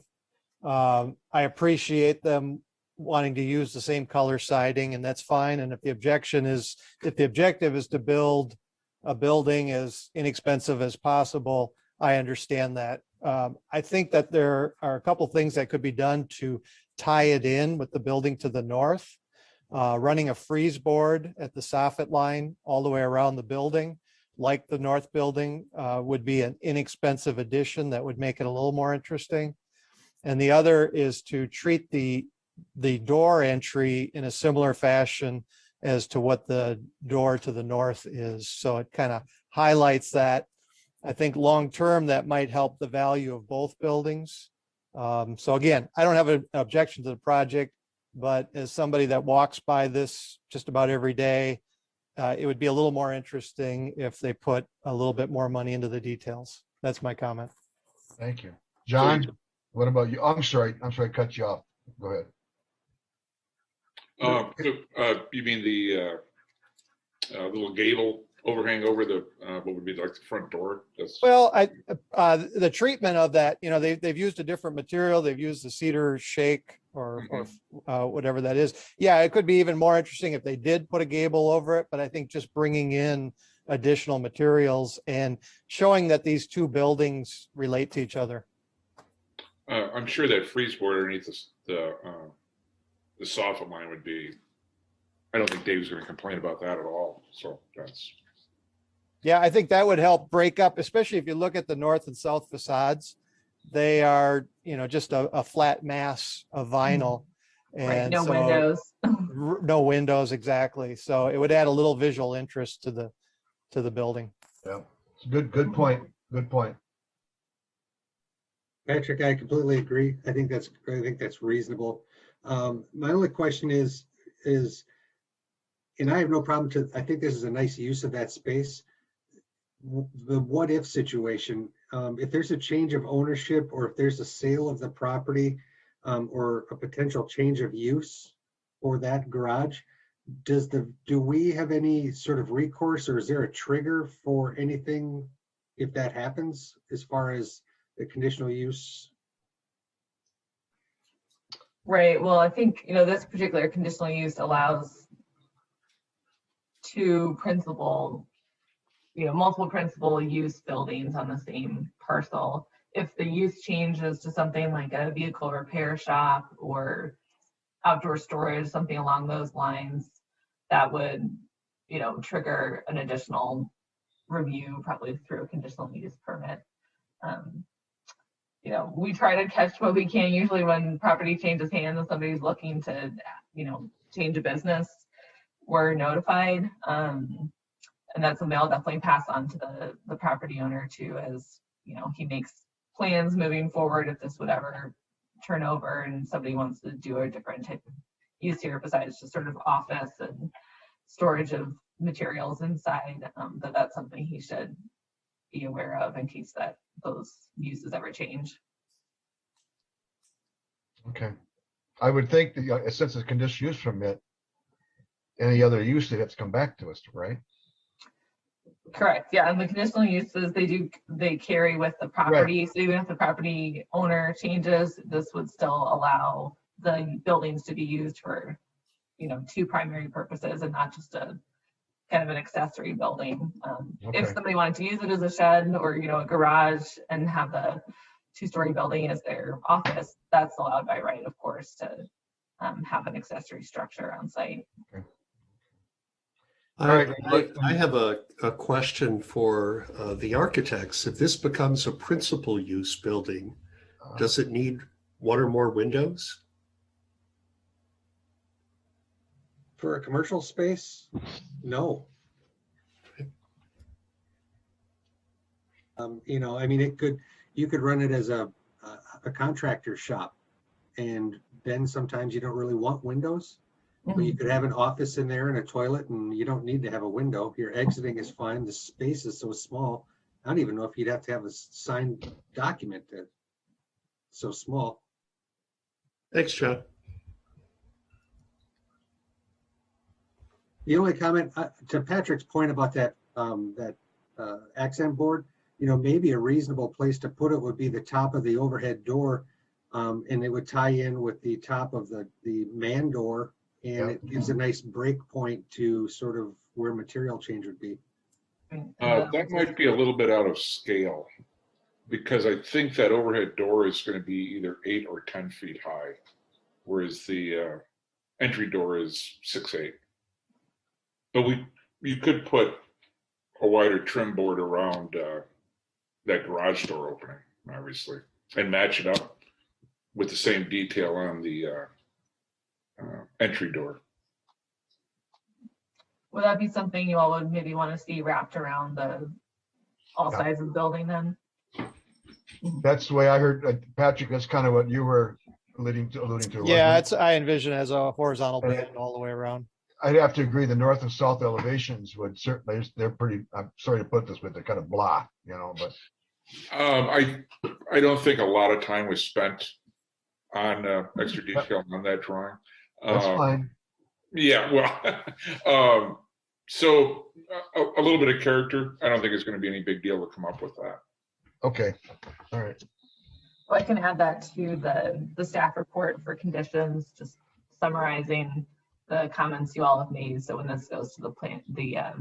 I appreciate them wanting to use the same color siding, and that's fine. And if the objective is to build a building as inexpensive as possible, I understand that. I think that there are a couple things that could be done to tie it in with the building to the north. Running a freeze board at the soffit line all the way around the building, like the north building, would be an inexpensive addition that would make it a little more interesting. And the other is to treat the door entry in a similar fashion as to what the door to the north is. So it kind of highlights that. I think long-term that might help the value of both buildings. So again, I don't have an objection to the project, but as somebody that walks by this just about every day, it would be a little more interesting if they put a little bit more money into the details. That's my comment. Thank you. John, what about you? I'm sorry, I cut you off. Go ahead. You mean the little gable overhang over the what would be like the front door? Well, the treatment of that, they've used a different material. They've used the cedar shake or whatever that is. Yeah, it could be even more interesting if they did put a gable over it, but I think just bringing in additional materials and showing that these two buildings relate to each other. I'm sure that freeze board underneath the soffit line would be, I don't think Dave's going to complain about that at all. So that's. Yeah, I think that would help break up, especially if you look at the north and south facades. They are, just a flat mass of vinyl. And right, no windows. No windows, exactly. So it would add a little visual interest to the building. Yeah, good point. Good point. Patrick, I completely agree. I think that's reasonable. My only question is, and I have no problem I think this is a nice use of that space. The what if situation, if there's a change of ownership or if there's a sale of the property or a potential change of use for that garage, do we have any sort of recourse, or is there a trigger for anything if that happens as far as the conditional use? Right. Well, I think, this particular conditional use allows multiple principal use buildings on the same parcel. If the use changes to something like a vehicle repair shop or outdoor storage, something along those lines, that would, trigger an additional review, probably through a conditional use permit. We try to catch what we can. Usually when property changes hands and somebody's looking to, change a business, we're notified. And that's something I'll definitely pass on to the property owner too, as, he makes plans moving forward if this would ever turn over and somebody wants to do a different type of use here besides just sort of office and storage of materials inside, that's something he should be aware of in case that those uses ever change. Okay. I would think that since it's a conditional use permit, any other use, they have to come back to us, right? Correct. Yeah, and the conditional uses they carry with the property. Right. So even if the property owner changes, this would still allow the buildings to be used for, two primary purposes and not just a kind of an accessory building. Okay. If somebody wanted to use it as a shed or a garage and have the two-story building as their office, that's allowed by right, of course, to have an accessory structure on site. Okay. I have a question for the architects. If this becomes a principal use building, does it need one or more windows? For a commercial space, no. You could run it as a a contractor's shop. And then sometimes you don't really want windows, but you could have an office in there and a toilet, and you don't need to have a window. Your exiting is fine. The space is so small. I don't even know if you'd have to have a signed document that's so small. Thanks, John. The only comment to Patrick's point about that accent board, maybe a reasonable place to put it would be the top of the overhead door, and it would tie in with the top of the man door, and it gives a nice break point to sort of where material change would be. That might be a little bit out of scale, because I think that overhead door is going to be either 8 or 10 feet high, whereas the entry door is 6'8". But you could put a wider trim board around that garage door opening, obviously, and match it up with the same detail on the entry door. Would that be something you all would maybe want to see wrapped around all sides of the building then? That's the way I heard, Patrick, that's kind of what you were alluding to. Yeah, I envision it as a horizontal band all the way around. I'd have to agree. The north and south elevations would certainly, they're pretty, I'm sorry to put this, but they're kind of blah, but. I don't think a lot of time was spent on extra detail on that drawing. That's fine. Yeah, well, so a little bit of character. I don't think it's going to be any big deal to come up with that. Okay, all right. Well, I can add that to the staff report for conditions, just summarizing the comments you all have made. So when this goes to the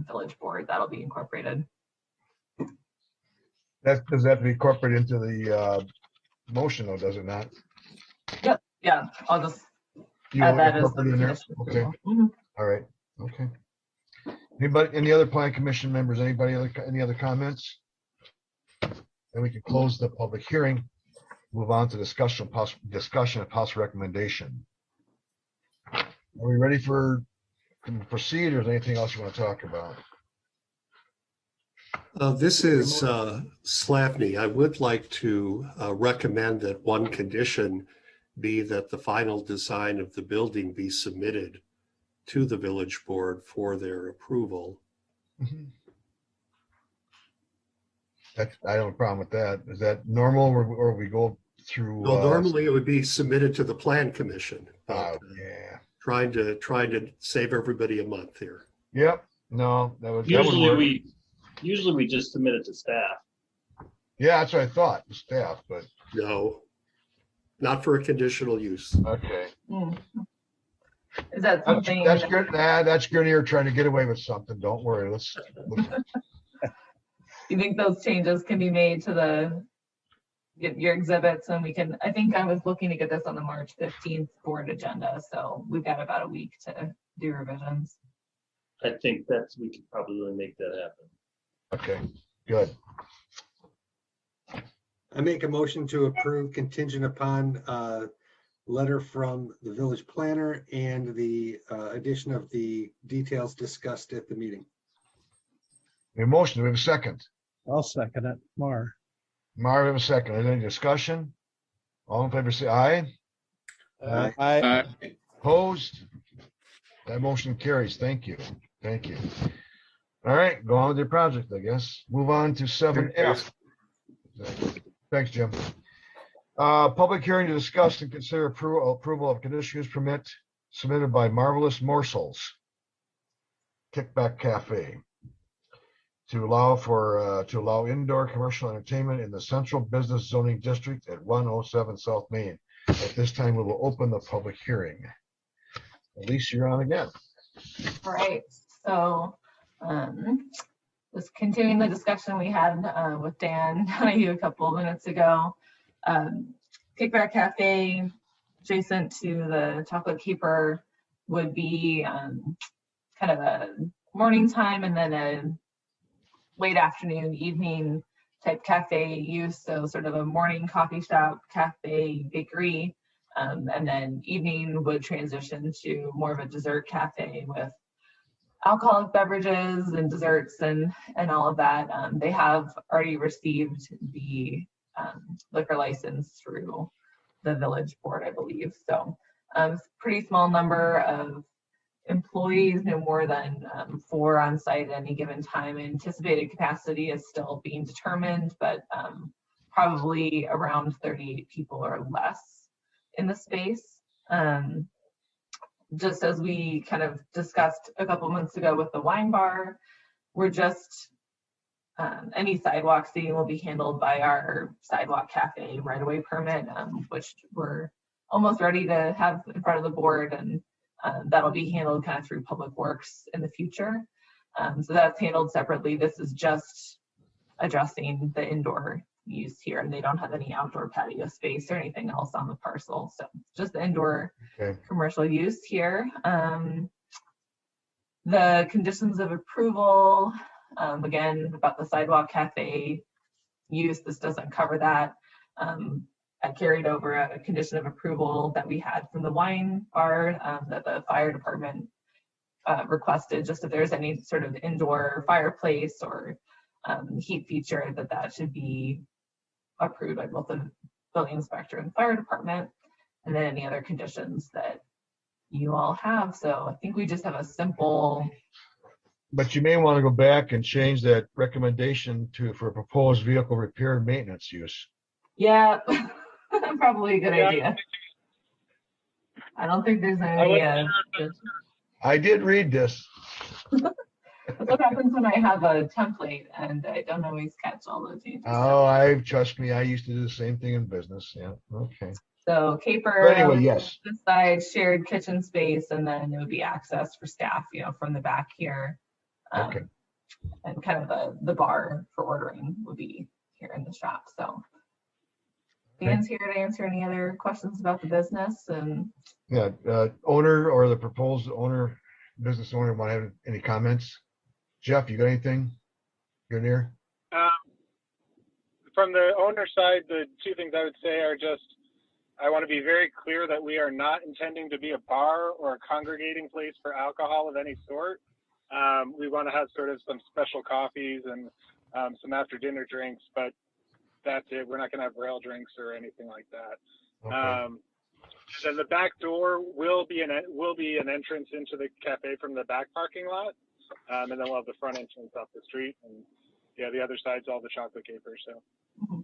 village board, that'll be incorporated. Does that be incorporated into the motion, though, does it not? Yep. Yeah, I'll just You add want that to as incorporate it in there? Okay. All right. Okay. Anybody, any other plan commission members? Any other comments? Then we can close the public hearing. Move on to discussion of possible recommendation. Are we ready for proceed, or is there anything else you want to talk about? This is Slavny. I would like to recommend that one condition be that the final design of the building be submitted to the village board for their approval. I don't have a problem with that. Is that normal, or we go through? Well, normally it would be submitted to the plan commission. Oh, yeah. Trying to save everybody a month here. Yep. No, that would Usually we just submit it to staff. Yeah, that's what I thought, staff, but no, not for a conditional use. Okay. Is that something that's good? Nah, that's good. You're trying to get away with something. Don't worry. Let's you think those changes can be made to your exhibits, and we can, I think I was looking to get this on the March 15th board agenda, so we've got about a week to do revisions. I think we could probably make that happen. Okay, good. I make a motion to approve contingent upon letter from the village planner and the addition of the details discussed at the meeting. A motion, do we have a second? I'll second it. Mar, we have a second. Is there any discussion? All in favor, say aye. Aye. Opposed? That motion carries. Thank you. Thank you. All right, go on with your project, I guess. Move on to 7F. Thanks, Jim. Public hearing to discuss and consider approval of conditional use permit submitted by Marvelous Morsels Kickback Cafe to allow indoor commercial entertainment in the central business zoning district at 107 South Main. At this time, we will open the public hearing. Elise, you're on again. All right, so just continuing the discussion we had with Dan a couple of minutes ago. Kickback Cafe, adjacent to the Chocolate Keeper, would be kind of a morning time and then a late afternoon, evening type cafe use. So sort of a morning coffee shop, cafe, bakery, and then evening would transition to more of a dessert cafe with alcoholic beverages and desserts and all of that. They have already received the liquor license through the village board, I believe. So pretty small number of employees, no more than 4 on site at any given time. Anticipated capacity is still being determined, but probably around 38 people or less in the space. Just as we kind of discussed a couple months ago with the wine bar, we're just, any sidewalk seating will be handled by our sidewalk cafe right-of-way permit, which we're almost ready to have in front of the board, and that'll be handled kind of through Public Works in the future. So that's handled separately. This is just addressing the indoor use here, and they don't have any outdoor patio space or anything else on the parcel. So just the indoor commercial use here. The conditions of approval, again, about the sidewalk cafe use, this doesn't cover that. I carried over a condition of approval that we had from the wine bar that the fire department requested, just if there's any sort of indoor fireplace or heat feature, that should be approved by both the building inspector and fire department, and then any other conditions that you all have. So I think we just have a simple. But you may want to go back and change that recommendation for proposed vehicle repair and maintenance use. Yeah, probably a good idea. I don't think there's any. I did read this. That's what happens when I have a template and I don't always catch all the changes. Oh, trust me, I used to do the same thing in business. Yeah, okay. So caper, but anyway, yes. This side, shared kitchen space, and then it would be access for staff, from the back here. Okay. And kind of the bar for ordering would be here in the shop. So Dan's here to answer any other questions about the business. And yeah, owner or the proposed owner, business owner, want to have any comments? Jeff, you got anything? You're near. From the owner side, the 2 things I would say are just, I want to be very clear that we are not intending to be a bar or a congregating place for alcohol of any sort. We want to have sort of some special coffees and some after dinner drinks, but that's it. We're not going to have rail drinks or anything like that. Okay. Then the back door will be an entrance into the cafe from the back parking lot, and then we'll have the front entrance off the street. And yeah, the other side's all the chocolate capers. So.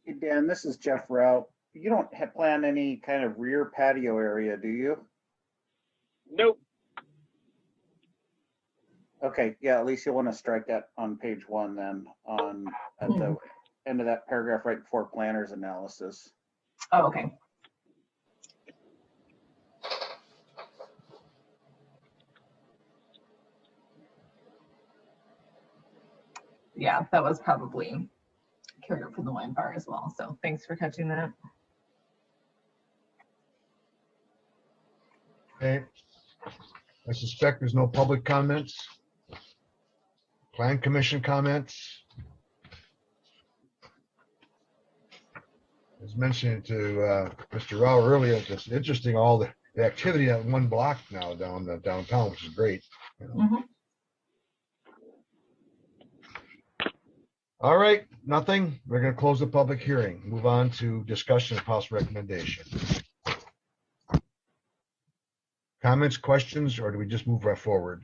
Hey Dan, this is Jeff Rao. You don't plan any kind of rear patio area, do you? Nope. Okay, yeah, at least you'll want to strike that on page 1 then, at the end of that paragraph right before planners analysis. Oh, okay. Yeah, that was probably carried over from the wine bar as well. So thanks for catching that. Okay. I suspect there's no public comments. Plan commission comments. As mentioned to Mr. Rao earlier, it's just interesting all the activity on one block now downtown, which is great. All right, nothing. We're going to close the public hearing. Move on to discussion of possible recommendation. Comments, questions, or do we just move right forward?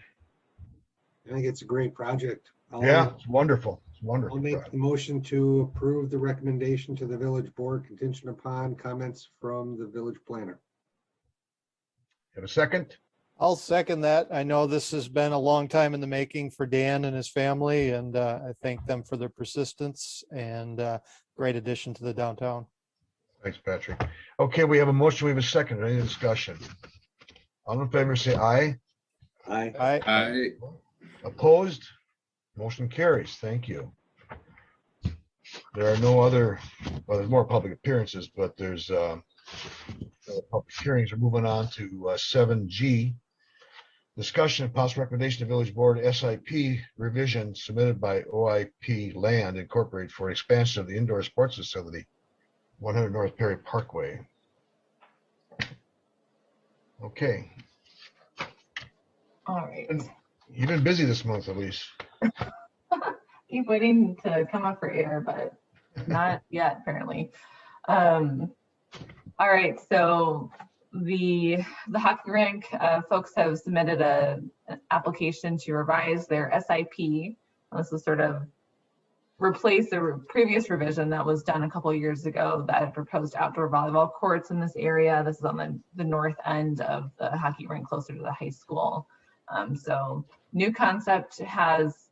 I think it's a great project. Yeah, it's wonderful. It's wonderful. I'll make the motion to approve the recommendation to the village board contingent upon comments from the village planner. Have a second? I'll second that. I know this has been a long time in the making for Dan and his family, and I thank them for their persistence and great addition to the downtown. Thanks, Patrick. Okay, we have a motion. We have a second. Any discussion? All in favor, say aye. Aye. Aye. Aye. Opposed? Motion carries. Thank you. There are no other, well, there's more public appearances, but there's public hearings. We're moving on to 7G. Discussion of possible recommendation to village board SIP revision submitted by OIP Land Incorporated for expansion of the indoor sports facility, 100 North Perry Parkway. Okay. All right. You've been busy this month, Elise. keep waiting to come up for air, but not yet apparently. All right, so the hockey rink folks have submitted an application to revise their SIP. This is sort of replace the previous revision that was done a couple of years ago that had proposed outdoor volleyball courts in this area. This is on the north end of the hockey rink, closer to the high school. So new concept has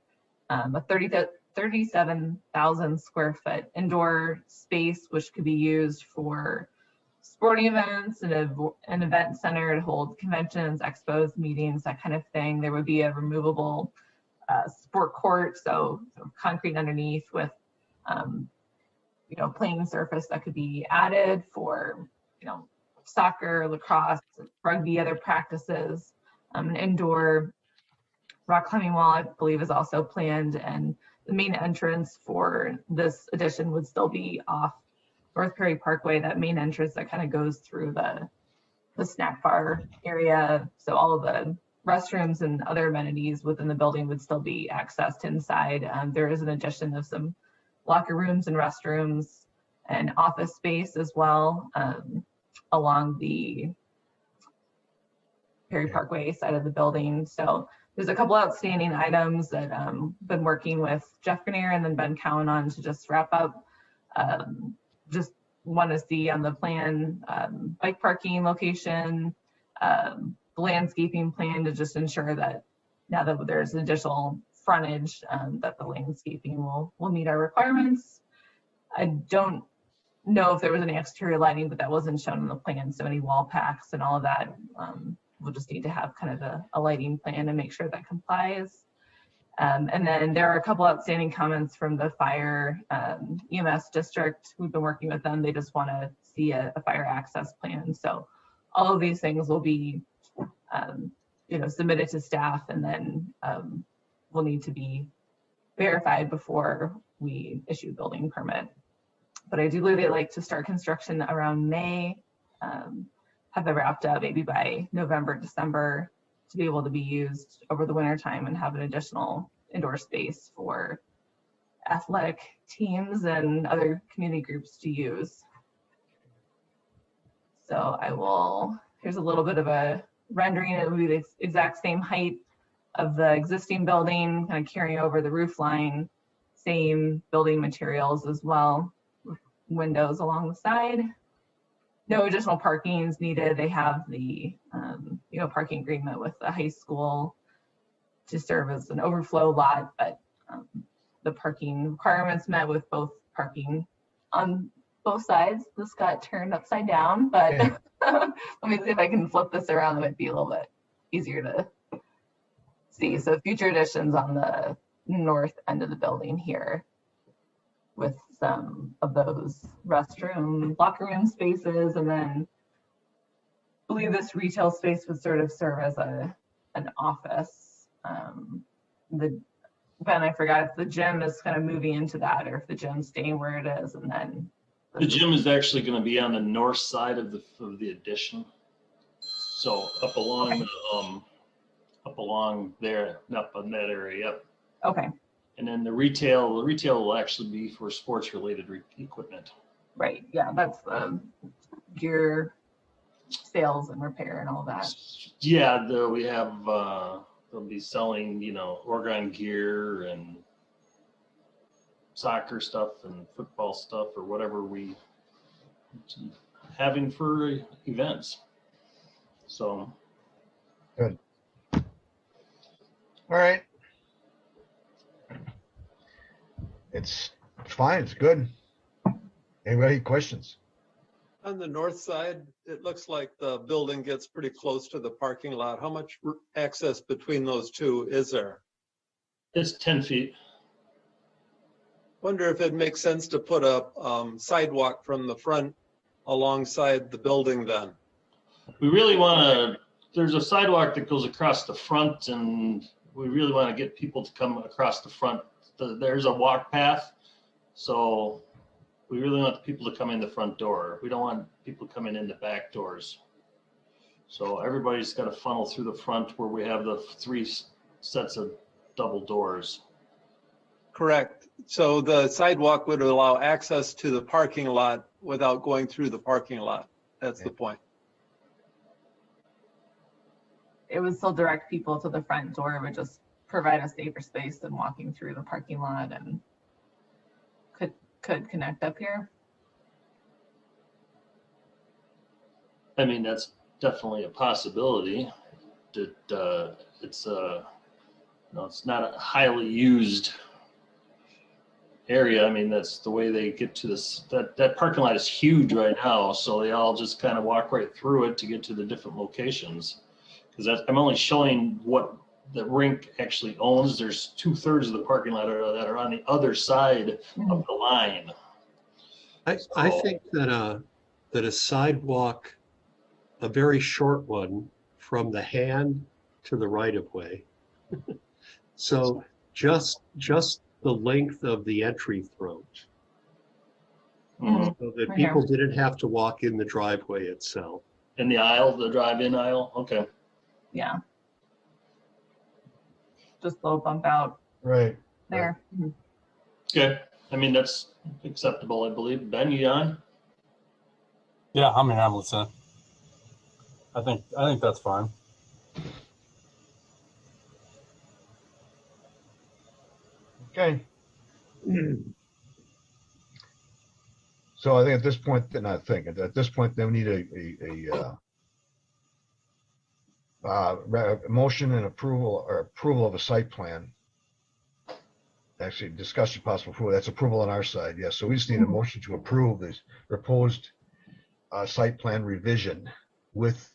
a 37,000 square foot indoor space, which could be used for sporting events and an event center to hold conventions, expos, meetings, that kind of thing. There would be a removable sport court, so concrete underneath with playing surface that could be added for soccer, lacrosse, rugby, other practices. An indoor rock climbing wall, I believe, is also planned, and the main entrance for this addition would still be off North Perry Parkway, that main entrance that kind of goes through the snack bar area. So all of the restrooms and other amenities within the building would still be accessed inside. There is an addition of some locker rooms and restrooms and office space as well along the Perry Parkway side of the building. So there's a couple outstanding items that been working with Jeff Grenier and then Ben Cowan on to just wrap up. Just want to see on the plan bike parking location, the landscaping plan to just ensure that now that there's additional frontage, that the landscaping will meet our requirements. I don't know if there was any exterior lighting, but that wasn't shown in the plan. So any wall packs and all of that, we'll just need to have kind of a lighting plan to make sure that complies. And then there are a couple outstanding comments from the fire EMS district. We've been working with them. They just want to see a fire access plan. So all of these things will be submitted to staff, and then will need to be verified before we issue a building permit. But I do believe they'd like to start construction around May, have it wrapped up maybe by November, December, to be able to be used over the winter time and have an additional indoor space for athletic teams and other community groups to use. So here's a little bit of a rendering. It would be the exact same height of the existing building, kind of carrying over the roof line, same building materials as well, with windows along the side. No additional parking is needed. They have the parking agreement with the high school to serve as an overflow lot, but the parking requirements met with both parking on both sides. This got turned upside down, but let me see if I can flip this around. It might be a little bit easier to see. So future additions on the north end of the building here, with some of those restroom, locker room spaces, and then I believe this retail space would sort of serve as an office. Ben, I forgot if the gym is kind of moving into that or if the gym's staying where it is, and then the gym is actually going to be on the north side of the addition. So up along there, up in that area. Yep. Okay. And then the retail will actually be for sports related equipment. Right. Yeah, that's gear sales and repair and all that. Yeah, we have they'll be selling, Oregon gear and soccer stuff and football stuff or whatever we having for events. So good. All right. It's fine. It's good. Anybody questions? On the north side, it looks like the building gets pretty close to the parking lot. How much access between those two is there? It's 10 feet. Wonder if it makes sense to put a sidewalk from the front alongside the building then. We really want to, there's a sidewalk that goes across the front, and we really want to get people to come across the front. There's a walk path, so we really want the people to come in the front door. We don't want people coming in the back doors. So everybody's got to funnel through the front where we have the 3 sets of double doors. Correct. So the sidewalk would allow access to the parking lot without going through the parking lot. That's the point. It would still direct people to the front door. It would just provide a safer space than walking through the parking lot, and could connect up here. I mean, that's definitely a possibility. That it's it's not a highly used area. I mean, that's the way they get to this. That parking lot is huge right now, so they all just kind of walk right through it to get to the different locations. Because I'm only showing what the rink actually owns. There's 2/3 of the parking lot that are on the other side of the line. I think that a sidewalk, a very short one from the hand to the right of way. So just the length of the entry throat. So that people didn't have to walk in the driveway itself. In the aisle, the drive-in aisle? Okay. Yeah. Just a little bump out Right. there. Okay. I mean, that's acceptable, I believe. Ben, you on? Yeah, I mean, I'm listening. I think that's fine. Okay. So I think at this point, at this point, then we need a motion and approval of a site plan. Actually, discussion possible approval. That's approval on our side. Yes. So we just need a motion to approve this proposed site plan revision with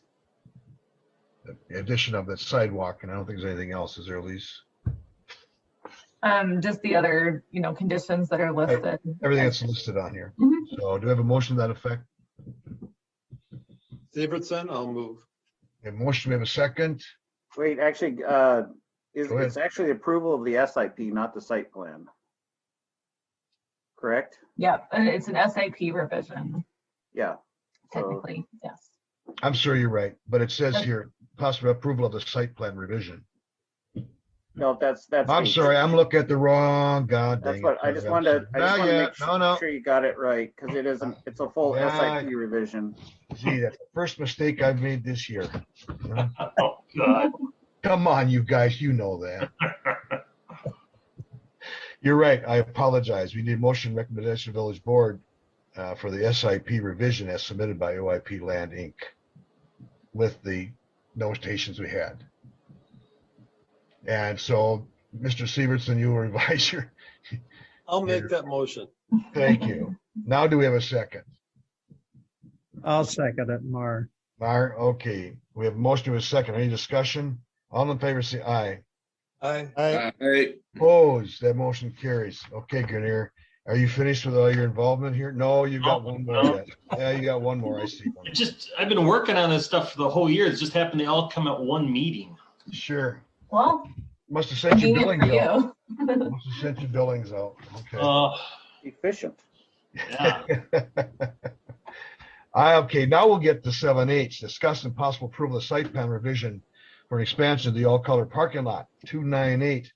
the addition of the sidewalk. And I don't think there's anything else. Is there, Elise? Just the other, conditions that are listed. Everything that's listed on here. So do we have a motion to that effect? Severson, I'll move. A motion, we have a second. Wait, actually, it's actually approval of the SIP, not the site plan. Correct? Yep, and it's an SIP revision. Yeah. Technically, yes. I'm sure you're right, but it says here, possible approval of the site plan revision. No, that's. I'm sorry, I'm looking at the wrong, God dang That's what, I just wanted to make sure you got it right, because it's a full SIP revision. See, that's the first mistake I've made this year. Oh, God. Come on, you guys, you know that. You're right, I apologize. We need motion recommendation of village board for the SIP revision as submitted by OIP Land Inc. with the notations we had. And so, Mr. Severson, you will revise your. I'll make that motion. Thank you. Now, do we have a second? I'll second it, Mar. Mar, okay. We have a motion with a second. Any discussion? All in favor, say aye. Aye. Aye. Opposed, that motion carries. Okay, Grenier, are you finished with all your involvement here? No, you got one more yet. Yeah, you got one more. I see one. I've been working on this stuff for the whole year. It just happened they all come at one meeting. Sure. Well, must have sent your convenient billings for out. you. Must have sent your billings out. Okay. Efficient. Yeah. Okay, now we'll get to 7H, discuss and possible approval of site plan revision for an expansion of the all-color parking lot, 298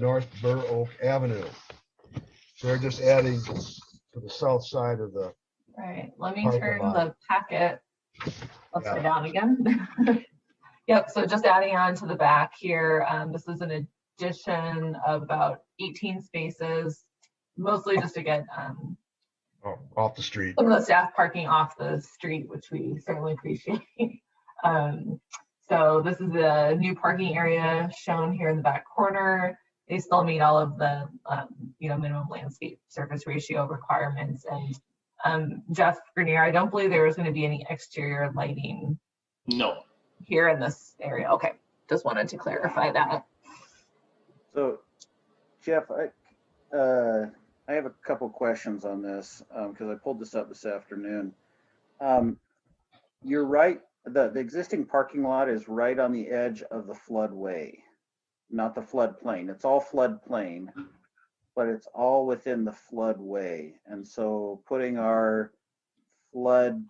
North Burr Oak Avenue. So they're just adding to the south side of the. Right, let me parking turn lot. the packet upside down again. Yep, so just adding on to the back here, this is an addition of about 18 spaces, mostly just to get Off the street. some of the staff parking off the street, which we certainly appreciate. So this is the new parking area shown here in the back corner. They still meet all of the minimum landscape surface ratio requirements. And Jeff Grenier, I don't believe there was going to be any exterior lighting. No. Here in this area. Okay, just wanted to clarify that. So, Jeff, I have a couple questions on this because I pulled this up this afternoon. You're right. The existing parking lot is right on the edge of the floodway, not the floodplain. It's all floodplain, but it's all within the floodway. And so putting our flood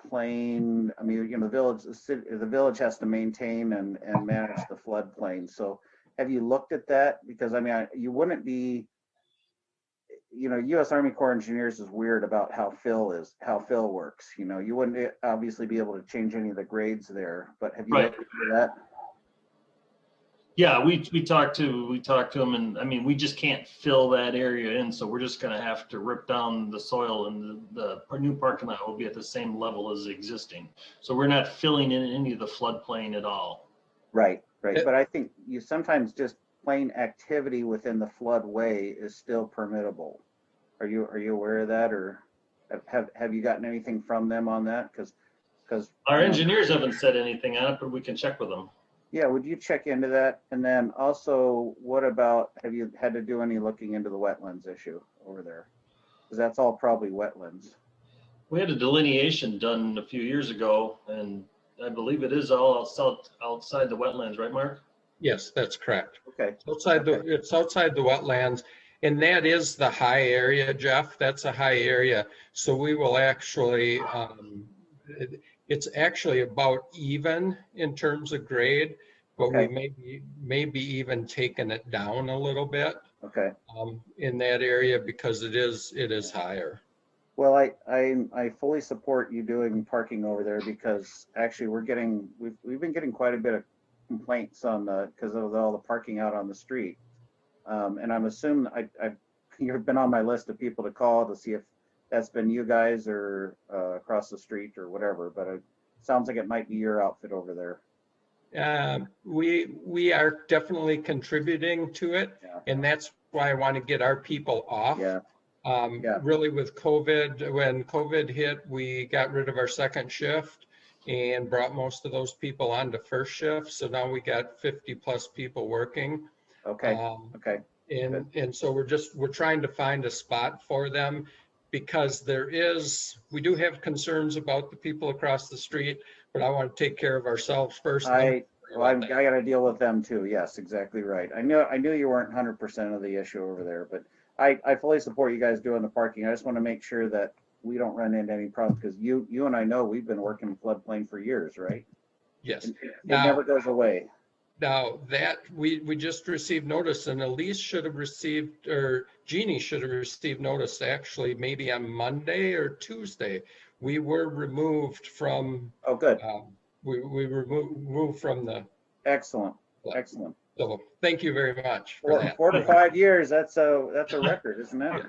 plain, I mean, the village has to maintain and manage the floodplain. So have you looked at that? Because I mean, you wouldn't be, U.S. Army Corps of Engineers is weird about how fill works. You wouldn't obviously be able to change any of the grades there, but have you Right. looked into that? Yeah, we talked to them, and I mean, we just can't fill that area in, so we're just gonna have to rip down the soil, and the new parking lot will be at the same level as the existing. So we're not filling in any of the floodplain at all. Right. But I think you sometimes just plain activity within the floodway is still permittable. Are you aware of that, or have you gotten anything from them on that? Because Our engineers haven't said anything on it, but we can check with them. Yeah, would you check into that? And then also, what about, have you had to do any looking into the wetlands issue over there? Because that's all probably wetlands. We had a delineation done a few years ago, and I believe it is all outside the wetlands, right, Mark? Yes, that's correct. Okay. It's outside the wetlands, and that is the high area, Jeff. That's a high area. So we will actually, it's actually about even in terms of grade, but we maybe even taken it down a little bit. Okay. In that area because it is higher. Well, I fully support you doing parking over there, because actually we've been getting quite a bit of complaints on because of all the parking out on the street. And I'm assuming you've been on my list of people to call to see if that's been you guys or across the street or whatever, but it sounds like it might be your outfit over there. We are definitely contributing to it, and that's why I want to get our people off. Really with COVID, when COVID hit, we got rid of our second shift and brought most of those people on to first shift. So now we got 50 plus people working. Okay. And so we're trying to find a spot for them, because we do have concerns about the people across the street, but I want to take care of ourselves first. I got to deal with them too. Yes, exactly right. I knew you weren't 100% of the issue over there, but I fully support you guys doing the parking. I just want to make sure that we don't run into any problems, because you and I know we've been working floodplain for years, right? Yes. It never goes away. Now that we just received notice, and Elise should have received, or Jeannie should have received notice actually maybe on Monday or Tuesday. We were removed from. Oh, good. We were removed from the. Excellent. So thank you very much for that. 4 to 5 years. That's a record, isn't it?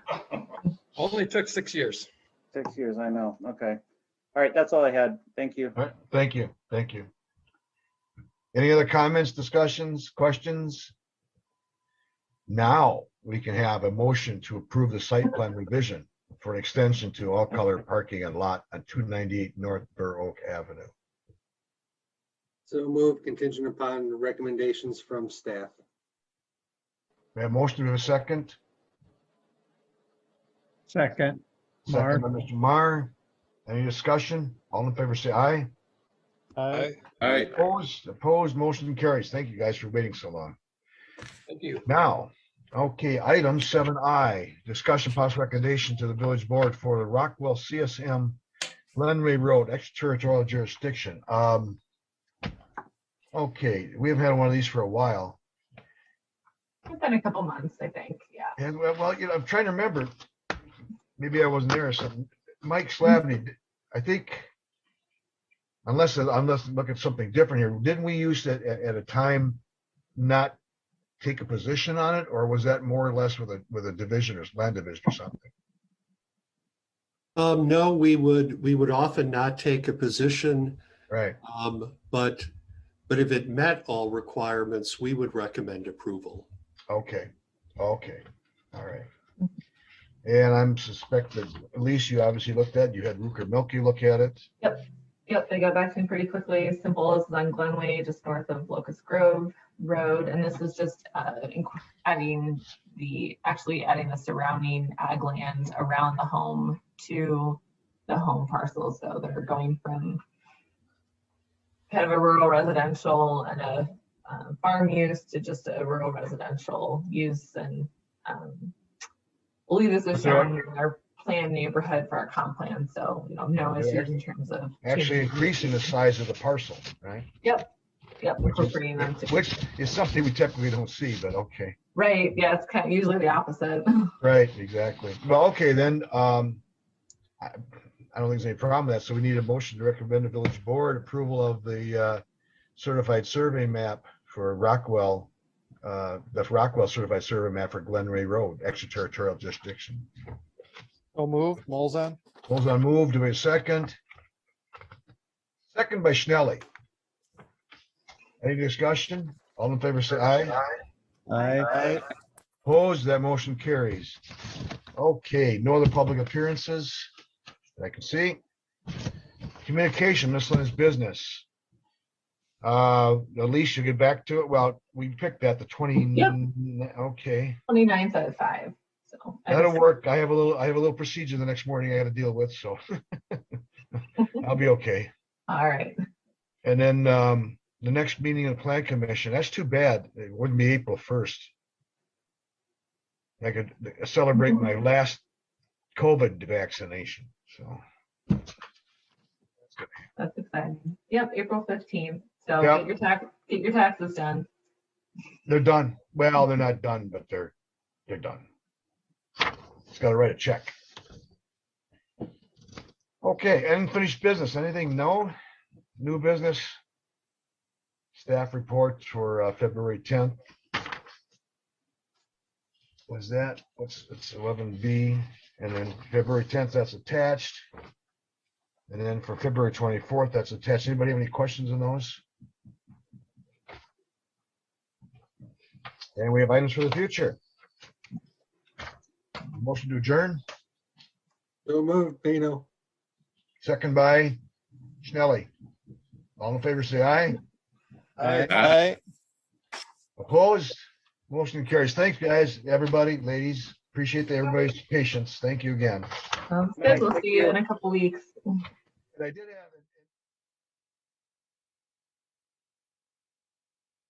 Only took 6 years. 6 years. I know. Okay. All right. That's all I had. Thank you. All right, thank you. Any other comments, discussions, questions? Now we can have a motion to approve the site plan revision for an extension to all color parking and lot on 298 North Burr Oak Avenue. So moved, contingent upon recommendations from staff. We have a motion to a second. Second. Second by Mr. Marr. Any discussion? All in favor, say aye. Aye. Opposed, motion carries. Thank you guys for waiting so long. Thank you. Now, okay, item 7I, discussion possible recommendation to the village board for the Rockwell CSM Glenway Road extraterritorial jurisdiction. Okay, we haven't had one of these for a while. It's been a couple months, I think. Yeah. And well, I'm trying to remember. Maybe I wasn't there or something. Mike Slavny, I think, unless look at something different here, didn't we use it at a time not take a position on it, or was that more or less with a division or land division or something? No, we would often not take a position. Right. But if it met all requirements, we would recommend approval. Okay. All right. And I'm suspected, at least you obviously looked at, you had Rooker Milky look at it. Yep, they got back to me pretty quickly. Simple as on Glenway, just north of Locust Grove Road. And this is just adding the surrounding ag land around the home to the home parcels. So they're going from kind of a rural residential and a farm use to just a rural residential use. And I believe this is shown in our planned neighborhood for our comp plan. So, no issues in terms of actually increasing the size of the parcel, right? Yep. Yep, incorporating them. Which is something we typically don't see, but okay. Right, yeah, it's kind of usually the opposite. Right, exactly. Well, okay, then, I don't think there's any problem with that. So we need a motion to recommend the village board approval of the certified survey map for Rockwell, the Rockwell certified survey map for Glen Ray Road, extraterritorial jurisdiction. So moved, Molzon. Molzon moved. Do we have a second? Second by Schnelly. Any discussion? All in favor, say aye. Aye. Opposed, that motion carries. Okay, no other public appearances that I can see. Communication, miscellaneous business. Elise, you get back to it. Well, we picked that the 20. Yep. Okay. 29th at 5. So That'll work. I have a little procedure the next morning I got to deal with, so I'll be okay. All right. And then the next meeting of the Plan Commission, that's too bad. It wouldn't be April 1st. I could celebrate my last COVID vaccination. So That's exciting. Yep, April 15th. So Yep. get your taxes done. they're done. Well, they're not done, but they're done. Just got to write a check. Okay, unfinished business. Anything? No. New business. Staff reports for February 10th. Was that? It's 11B, and then February 10th, that's attached. And then for February 24th, that's attached. Anybody have any questions on those? And we have items for the future. Motion to adjourn. So moved, Pino. Second by Schnelly. All in favor, say aye. Aye. Opposed? Motion carries. Thanks, guys, everybody, ladies. Appreciate everybody's patience. Thank you again. Sounds good. We'll see you in a couple weeks. And I did have